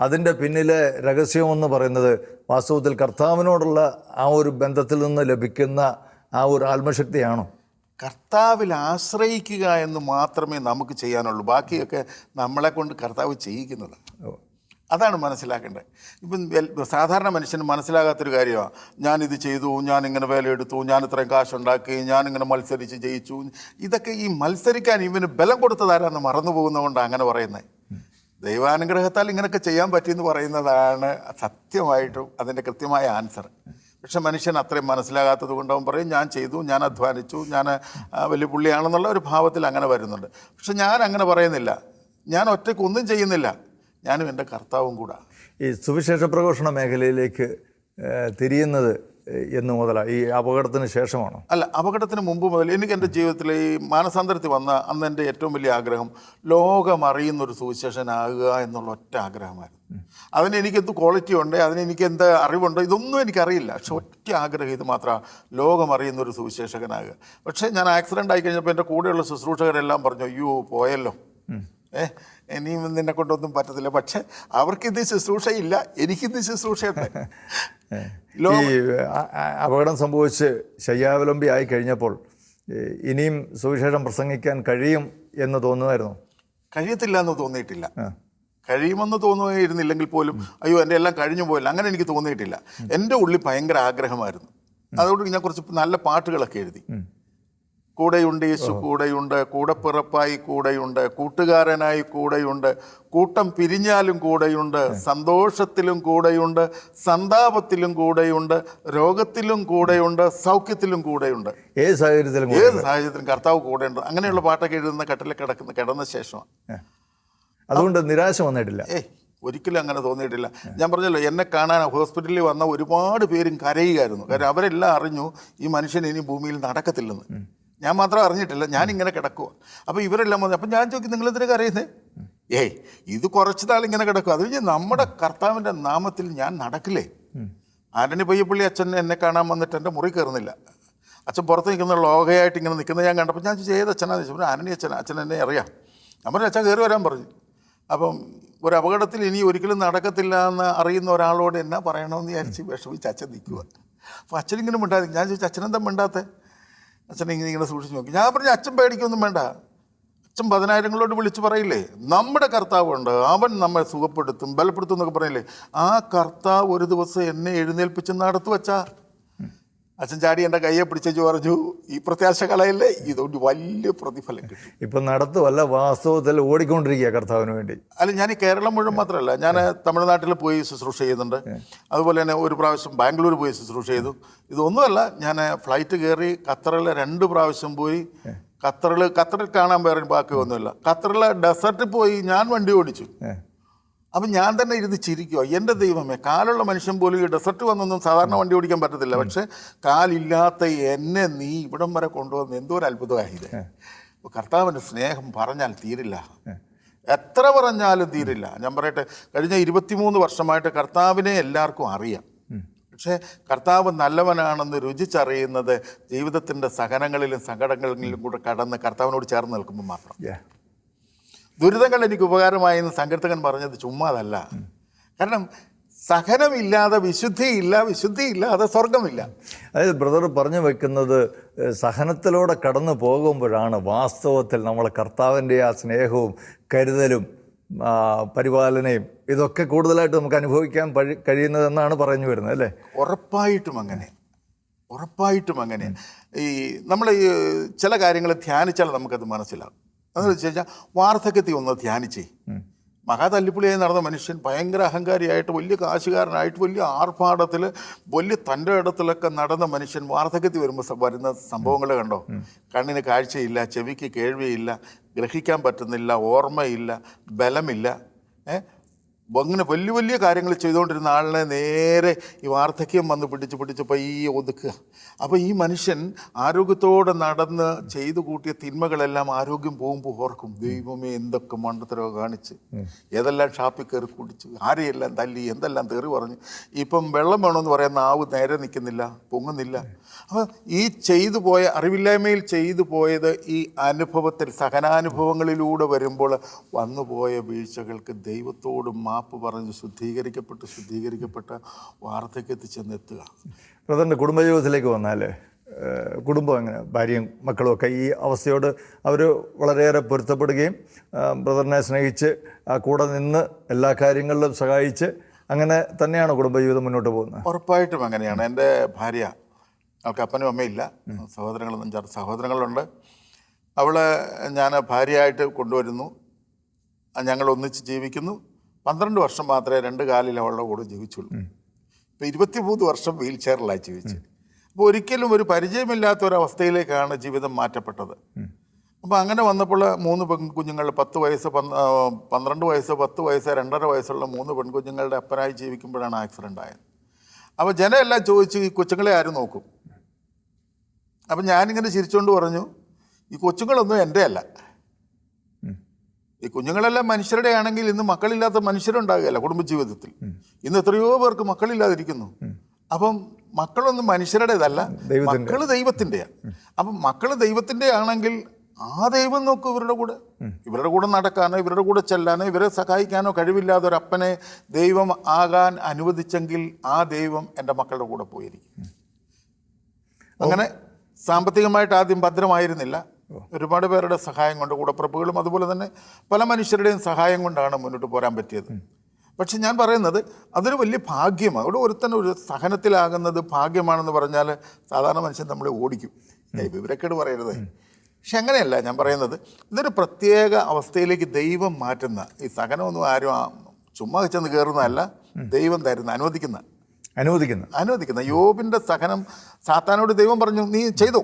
അതിൻ്റെ പിന്നിലെ രഹസ്യമെന്ന് പറയുന്നത് വാസ്തവത്തിൽ കർത്താവിനോടുള്ള ആ ഒരു ബന്ധത്തിൽ നിന്ന് ലഭിക്കുന്ന ആ ഒരു ആത്മശക്തിയാണോ? കർത്താവിൽ ആശ്രയിക്കുക എന്ന് മാത്രമേ നമുക്ക് ചെയ്യാനുള്ളൂ. ബാക്കിയൊക്കെ നമ്മളെ കൊണ്ട് കർത്താവ് ചെയ്യിക്കുന്നതാണ്. അതാണ് മനസ്സിലാക്കേണ്ടത്. ഇപ്പം സാധാരണ മനുഷ്യന് മനസ്സിലാകാത്തൊരു കാര്യമാണ്, ഞാനിത് ചെയ്തു, ഞാനിങ്ങനെ വിലയെടുത്തു, ഞാൻ ഇത്രയും കാശുണ്ടാക്കി, ഞാനിങ്ങനെ മത്സരിച്ച് ജയിച്ചു. ഇതൊക്കെ ഈ മത്സരിക്കാൻ ഇവന് ബലം കൊടുത്തതാരാന്ന് മറന്നു പോകുന്നതുകൊണ്ടാണ് അങ്ങനെ പറയുന്നത്. ദൈവാനുഗ്രഹത്താൽ ഇങ്ങനെയൊക്കെ ചെയ്യാൻ പറ്റിയെന്ന് പറയുന്നതാണ് സത്യമായിട്ടും അതിൻ്റെ കൃത്യമായ ആൻസർ. പക്ഷെ മനുഷ്യൻ അത്രയും മനസ്സിലാകാത്തത് കൊണ്ട് അവൻ പറയും, ഞാൻ ചെയ്തു, ഞാൻ അധ്വാനിച്ചു, ഞാൻ വലിയ പുള്ളിയാണെന്നുള്ള ഒരു ഭാവത്തിൽ അങ്ങനെ വരുന്നുണ്ട്. പക്ഷെ ഞാൻ അങ്ങനെ പറയുന്നില്ല. ഞാൻ ഒറ്റയ്ക്കൊന്നും ചെയ്യുന്നില്ല, ഞാനും എൻ്റെ കർത്താവും കൂടെ. ഈ സുവിശേഷ പ്രഘോഷണ മേഖലയിലേക്ക് തിരിയുന്നത് എന്ന് മുതലാണ്? ഈ അപകടത്തിന് ശേഷമാണോ? അല്ല, അപകടത്തിന് മുമ്പ് മുതൽ എനിക്ക് എൻ്റെ ജീവിതത്തിൽ ഈ മാനസാന്തരത്തിൽ വന്ന അന്ന് എൻ്റെ ഏറ്റവും വലിയ ആഗ്രഹം ലോകം അറിയുന്നൊരു സുവിശേഷനാകുക എന്നുള്ള ഒറ്റ ആഗ്രഹമായിരുന്നു. അതിന് എനിക്കെന്ത് ക്വാളിറ്റി ഉണ്ട്, അതിനെനിക്ക് എന്ത് അറിവുണ്ട്, ഇതൊന്നും എനിക്കറിയില്ല. പക്ഷെ ഒറ്റ ആഗ്രഹം ഇത് മാത്രമാണ്, ലോകം അറിയുന്നൊരു സുവിശേഷകനാകുക. പക്ഷേ ഞാൻ ആക്സിഡൻ്റ് ആയി കഴിഞ്ഞപ്പോൾ എൻ്റെ കൂടെയുള്ള ശുശ്രൂഷകരെല്ലാം പറഞ്ഞു, അയ്യോ പോയല്ലോ, ഇനിയും നിന്നെ കൊണ്ടൊന്നും പറ്റത്തില്ല. പക്ഷെ അവർക്കിത് ശുശ്രൂഷയില്ല, എനിക്കിത് ശുശ്രൂഷയുണ്ട്. ഈ അപകടം സംഭവിച്ച് ശയ്യാവലംബി ആയി കഴിഞ്ഞപ്പോൾ ഇനിയും സുവിശേഷം പ്രസംഗിക്കാൻ കഴിയും എന്ന് തോന്നുമായിരുന്നു? കഴിയത്തില്ല എന്ന് തോന്നിയിട്ടില്ല. കഴിയുമെന്ന് തോന്നുകയായിരുന്നില്ലെങ്കിൽ പോലും അയ്യോ എൻ്റെ എല്ലാം കഴിഞ്ഞു പോയില്ല, അങ്ങനെ എനിക്ക് തോന്നിയിട്ടില്ല. എൻ്റെ ഉള്ളിൽ ഭയങ്കര ആഗ്രഹമായിരുന്നു. അതുകൊണ്ട് ഞാൻ കുറച്ച് നല്ല പാട്ടുകളൊക്കെ എഴുതി. കൂടെയുണ്ട് യേശു, കൂടെയുണ്ട്, കൂടെപ്പിറപ്പായി കൂടെയുണ്ട്, കൂട്ടുകാരനായി കൂടെയുണ്ട്, കൂട്ടം പിരിഞ്ഞാലും കൂടെയുണ്ട്, സന്തോഷത്തിലും കൂടെയുണ്ട്, സന്താപത്തിലും കൂടെയുണ്ട്, രോഗത്തിലും കൂടെയുണ്ട്, സൗഖ്യത്തിലും കൂടെയുണ്ട്. ഏത് സാഹചര്യത്തിലും കർത്താവ് കൂടെയുണ്ട്. അങ്ങനെയുള്ള പാട്ടൊക്കെ എഴുതുന്ന കട്ടിൽ കിടന്ന ശേഷമാണ്. അതുകൊണ്ട് നിരാശ വന്നിട്ടില്ല? ഒരിക്കലും അങ്ങനെ തോന്നിയിട്ടില്ല. ഞാൻ പറഞ്ഞല്ലോ, എന്നെ കാണാൻ ഹോസ്പിറ്റലിൽ വന്ന ഒരുപാട് പേരും കരയുകയായിരുന്നു. കാരണം അവരെല്ലാം അറിഞ്ഞു ഈ മനുഷ്യൻ ഇനി ഭൂമിയിൽ നടക്കത്തില്ലെന്ന്. ഞാൻ മാത്രം അറിഞ്ഞിട്ടില്ല, ഞാനിങ്ങനെ കിടക്കുക. അപ്പോൾ ഇവരെല്ലാം വന്നു. അപ്പം ഞാൻ ചോദിക്കും, നിങ്ങളെന്തിനാ കരയുന്നത്? ഇത് കുറച്ച് നാൾ ഇങ്ങനെ കിടക്കും, അത് കഴിഞ്ഞ് നമ്മുടെ കർത്താവിൻ്റെ നാമത്തിൽ ഞാൻ നടക്കില്ലേ? ആന്റണി പയ്യപ്പള്ളി അച്ഛൻ എന്നെ കാണാൻ വന്നിട്ട് എൻ്റെ മുറി കയറുന്നില്ല. അച്ഛൻ പുറത്ത് നിൽക്കുന്ന ലോകയായിട്ട് ഇങ്ങനെ നിൽക്കുന്നത് ഞാൻ കണ്ടപ്പോൾ ഞാൻ ചോദിച്ചു, ഏത് അച്ഛനാണെന്ന് ചോദിച്ചപ്പോൾ ആന്റണി അച്ഛൻ എന്നെ അറിയാം. നമ്മുടെ അച്ഛൻ കയറി വരാൻ പറഞ്ഞു. അപ്പം ഒരു അപകടത്തിൽ ഇനി ഒരിക്കലും നടക്കത്തില്ല എന്ന് അറിയുന്ന ഒരാളോട് എന്നാ പറയണമെന്ന് വിചാരിച്ച് വിഷമിച്ച് അച്ഛൻ നിൽക്കുക. അപ്പോൾ അച്ഛനിങ്ങനെ മിണ്ടാതെ. ഞാൻ ചോദിച്ചു, അച്ഛനെന്താ മിണ്ടാത്തെ? അച്ഛൻ ഇങ്ങനെ സൂക്ഷിച്ച് നോക്കി. ഞാൻ പറഞ്ഞു, അച്ഛൻ പേടിക്കൊന്നും വേണ്ട. അച്ഛൻ 10,000 വിളിച്ച് പറയില്ലേ, നമ്മുടെ കർത്താവുണ്ട്, അവൻ നമ്മെ സുഖപ്പെടുത്തും, ബലപ്പെടുത്തും എന്നൊക്കെ പറയില്ലേ. ആ കർത്താവ് ഒരു ദിവസം എന്നെ എഴുന്നേൽപ്പിച്ച് നടത്തു വച്ചാ. അച്ഛൻ ചാടി എൻ്റെ കയ്യെ പിടിച്ചു പറഞ്ഞു, ഈ പ്രത്യാശ കളയല്ലേ, ഇതുകൊണ്ട് വലിയ പ്രതിഫലം കിട്ടും. ഇപ്പം നടത്തുമല്ല, വാസ്തവത്തിൽ ഓടിക്കൊണ്ടിരിക്കുക കർത്താവിന് വേണ്ടി. അല്ല, ഞാൻ ഈ കേരളം മുഴുവൻ മാത്രമല്ല, ഞാൻ തമിഴ്നാട്ടിൽ പോയി ശുശ്രൂഷ ചെയ്യുന്നുണ്ട്. അതുപോലെ തന്നെ ഒരു പ്രാവശ്യം ബാംഗ്ലൂർ പോയി ശുശ്രൂഷ ചെയ്തു. ഇതൊന്നുമല്ല, ഞാൻ ഫ്ലൈറ്റ് കയറി ഖത്തറിൽ 2 പ്രാവശ്യം പോയി. ഖത്തറിൽ കാണാൻ വേറെ ബാക്കിയൊന്നുമില്ല. ഖത്തറിലെ ഡെസർട്ടിൽ പോയി ഞാൻ വണ്ടി ഓടിച്ചു. അപ്പം ഞാൻ തന്നെ ഇരുന്ന് ചിരിക്കുക, എൻ്റെ ദൈവമേ, കാലുള്ള മനുഷ്യൻ പോലും ഈ ഡെസർട്ട് വന്നൊന്നും സാധാരണ വണ്ടി ഓടിക്കാൻ പറ്റത്തില്ല, പക്ഷെ കാലില്ലാത്ത എന്നെ നീ ഇവിടം വരെ കൊണ്ടുവന്ന് എന്തോ ഒരു അത്ഭുതമായത്. കർത്താവിൻ്റെ സ്നേഹം പറഞ്ഞാൽ തീരില്ല, എത്ര പറഞ്ഞാലും തീരില്ല. ഞാൻ പറയട്ടെ, കഴിഞ്ഞ 23 വർഷമായിട്ട് കർത്താവിനെ എല്ലാവർക്കും അറിയാം. പക്ഷേ കർത്താവ് നല്ലവനാണെന്ന് രുചിച്ചറിയുന്നത് ജീവിതത്തിൻ്റെ സഹനങ്ങളിലും സങ്കടങ്ങളിലും കൂടെ കടന്ന് കർത്താവിനോട് ചേർന്ന് നിൽക്കുമ്പോൾ മാത്രം. ദുരിതങ്ങൾ എനിക്ക് ഉപകാരമായെന്ന് സങ്കീർത്തകൻ പറഞ്ഞത് ചുമ്മാതല്ല. കാരണം സഹനമില്ലാതെ വിശുദ്ധിയില്ലാതെ സ്വർഗമില്ല. അതായത് ബ്രദർ പറഞ്ഞു വെക്കുന്നത്, സഹനത്തിലൂടെ കടന്നു പോകുമ്പോഴാണ് വാസ്തവത്തിൽ നമ്മളെ കർത്താവിൻ്റെ ആ സ്നേഹവും കരുതലും പരിപാലനയും ഇതൊക്കെ കൂടുതലായിട്ട് നമുക്ക് അനുഭവിക്കാൻ കഴിയുന്നതെന്നാണ് പറഞ്ഞു വരുന്നത്, അല്ലേ? ഉറപ്പായിട്ടും അങ്ങനെ. ഈ നമ്മൾ ഈ ചില കാര്യങ്ങൾ ധ്യാനിച്ചാൽ നമുക്കത് മനസ്സിലാകും. അതെന്ന് വെച്ച് കഴിഞ്ഞാൽ വാർദ്ധക്യത്തിൽ ഒന്ന് ധ്യാനിച്ചേ. മഹാതല്ലിപ്പുള്ളിയായി നടന്ന മനുഷ്യൻ ഭയങ്കര അഹങ്കാരിയായിട്ട്, വലിയ കാശുകാരനായിട്ട്, വലിയ ആർഭാടത്തിൽ, വലിയ തൻ്റെ ഇടത്തിലൊക്കെ നടന്ന മനുഷ്യൻ വാർദ്ധക്യത്തിൽ വരുന്ന സംഭവങ്ങൾ കണ്ടോ? കണ്ണിന് കാഴ്ചയില്ല, ചെവിക്ക് കേൾവിയില്ല, ഗ്രഹിക്കാൻ പറ്റുന്നില്ല, ഓർമ്മയില്ല, ബലമില്ല. അങ്ങനെ വലിയ വലിയ കാര്യങ്ങൾ ചെയ്തുകൊണ്ടിരുന്ന ആളിനെ നേരെ ഈ വാർദ്ധക്യം വന്ന് പിടിച്ച് പയ്യെ ഒതുക്കുക. അപ്പോൾ ഈ മനുഷ്യൻ ആരോഗ്യത്തോടെ നടന്ന് ചെയ്തു കൂട്ടിയ തിന്മകളെല്ലാം ആരോഗ്യം പോകുമ്പോൾ ഓർക്കും, ദൈവമേ എന്തൊക്കെ മണ്ടത്തരോ കാണിച്ച്, ഏതെല്ലാം ഷാപ്പിൽ കയറി കുടിച്ച്, ആരെയെല്ലാം തല്ലി, എന്തെല്ലാം തെറി പറഞ്ഞു. ഇപ്പം വെള്ളം വേണമെന്ന് പറയുന്ന ആവ് നേരെ നിൽക്കുന്നില്ല, പൊങ്ങുന്നില്ല. അപ്പോൾ ഈ ചെയ്തു പോയ അറിവില്ലായ്മയിൽ ചെയ്തു പോയത് ഈ അനുഭവത്തിൽ, സഹനാനുഭവങ്ങളിലൂടെ വരുമ്പോൾ വന്നുപോയ വീഴ്ചകൾക്ക് ദൈവത്തോട് മാപ്പ് പറഞ്ഞ് ശുദ്ധീകരിക്കപ്പെട്ട വാർദ്ധക്യത്തിൽ ചെന്നെത്തുക. ബ്രദറിൻ്റെ കുടുംബജീവിതത്തിലേക്ക് വന്നാൽ, കുടുംബം എങ്ങനെ, ഭാര്യയും മക്കളും ഒക്കെ ഈ അവസ്ഥയോട് അവർ വളരെയേറെ പൊരുത്തപ്പെടുകയും ബ്രദറിനെ സ്നേഹിച്ച് കൂടെ നിന്ന് എല്ലാ കാര്യങ്ങളിലും സഹായിച്ച് അങ്ങനെ തന്നെയാണ് കുടുംബജീവിതം മുന്നോട്ട് പോകുന്നത്? ഉറപ്പായിട്ടും അങ്ങനെയാണ്. എൻ്റെ ഭാര്യ, അവൾക്ക് അപ്പനും അമ്മയില്ല, സഹോദരങ്ങളുണ്ട്. അവളെ ഞാൻ ഭാര്യയായിട്ട് കൊണ്ടുവരുന്നു, ഞങ്ങൾ ഒന്നിച്ച് ജീവിക്കുന്നു. 12 വർഷം മാത്രമേ 2 കാലിൽ അവളുടെ കൂടെ ജീവിച്ചുള്ളൂ. ഇപ്പോൾ 23 വർഷം വീൽ ചെയറിലായി ജീവിച്ചു. അപ്പോൾ ഒരിക്കലും ഒരു പരിചയമില്ലാത്ത ഒരവസ്ഥയിലേക്കാണ് ജീവിതം മാറ്റപ്പെട്ടത്. അപ്പോൾ അങ്ങനെ വന്നപ്പോൾ 3 പെൺകുഞ്ഞുങ്ങൾ, 10 വയസ്സ്, 12 വയസ്സ്, 10 വയസ്സ്, 2.5 വയസ്സുള്ള 3 പെൺകുഞ്ഞുങ്ങളുടെ അപ്പനായി ജീവിക്കുമ്പോഴാണ് ആക്സിഡൻ്റ് ആയത്. അപ്പോൾ ജനമെല്ലാം ചോദിച്ചു, ഈ കൊച്ചുങ്ങളെ ആരും നോക്കും? അപ്പം ഞാനിങ്ങനെ ചിരിച്ചുകൊണ്ട് പറഞ്ഞു, ഈ കൊച്ചുങ്ങളൊന്നും എൻ്റെ അല്ല. ഈ കുഞ്ഞുങ്ങളെല്ലാം മനുഷ്യരുടെ ആണെങ്കിൽ ഇന്ന് മക്കളില്ലാത്ത മനുഷ്യരുണ്ടാകുകയല്ല കുടുംബജീവിതത്തിൽ. ഇന്ന് എത്രയോ പേർക്ക് മക്കളില്ലാതിരിക്കുന്നു. അപ്പം മക്കളൊന്നും മനുഷ്യരുടേതല്ല, മക്കൾ ദൈവത്തിൻ്റെയാണ്. അപ്പം മക്കൾ ദൈവത്തിൻ്റെ ആണെങ്കിൽ ആ ദൈവം നോക്കും ഇവരുടെ കൂടെ നടക്കാനോ ഇവരുടെ കൂടെ ചെല്ലാനോ ഇവരെ സഹായിക്കാനോ കഴിവില്ലാതെ ഒരു അപ്പനെ ദൈവം ആകാൻ അനുവദിച്ചെങ്കിൽ ആ ദൈവം എൻ്റെ മക്കളുടെ കൂടെ പോയിരിക്കും. അങ്ങനെ സാമ്പത്തികമായിട്ട് ആദ്യം ഭദ്രമായിരുന്നില്ല. ഒരുപാട് പേരുടെ സഹായം കൊണ്ട്, കൂടപ്പിറപ്പുകളും അതുപോലെ തന്നെ പല മനുഷ്യരുടെയും സഹായം കൊണ്ടാണ് മുന്നോട്ട് പോരാൻ പറ്റിയത്. പക്ഷെ ഞാൻ പറയുന്നത് അതൊരു വലിയ ഭാഗ്യമാണ്. അവിടെ ഒരുത്തൻ ഒരു സഹനത്തിലാകുന്നത് ഭാഗ്യമാണെന്ന് പറഞ്ഞാൽ സാധാരണ മനുഷ്യൻ നമ്മളെ ഓടിക്കും. വിവരക്കേട് പറയരുത്. പക്ഷെ അങ്ങനെയല്ല ഞാൻ പറയുന്നത്. ഇതൊരു പ്രത്യേക അവസ്ഥയിലേക്ക് ദൈവം മാറ്റുന്ന, ഈ സഹനമൊന്നും ആരും ചുമ്മാ ചെന്ന് കയറുന്നതല്ല, ദൈവം തരുന്ന, അനുവദിക്കുന്ന. യോബിൻ്റെ സഹനം സാത്താനോട് ദൈവം പറഞ്ഞു, നീ ചെയ്തോ,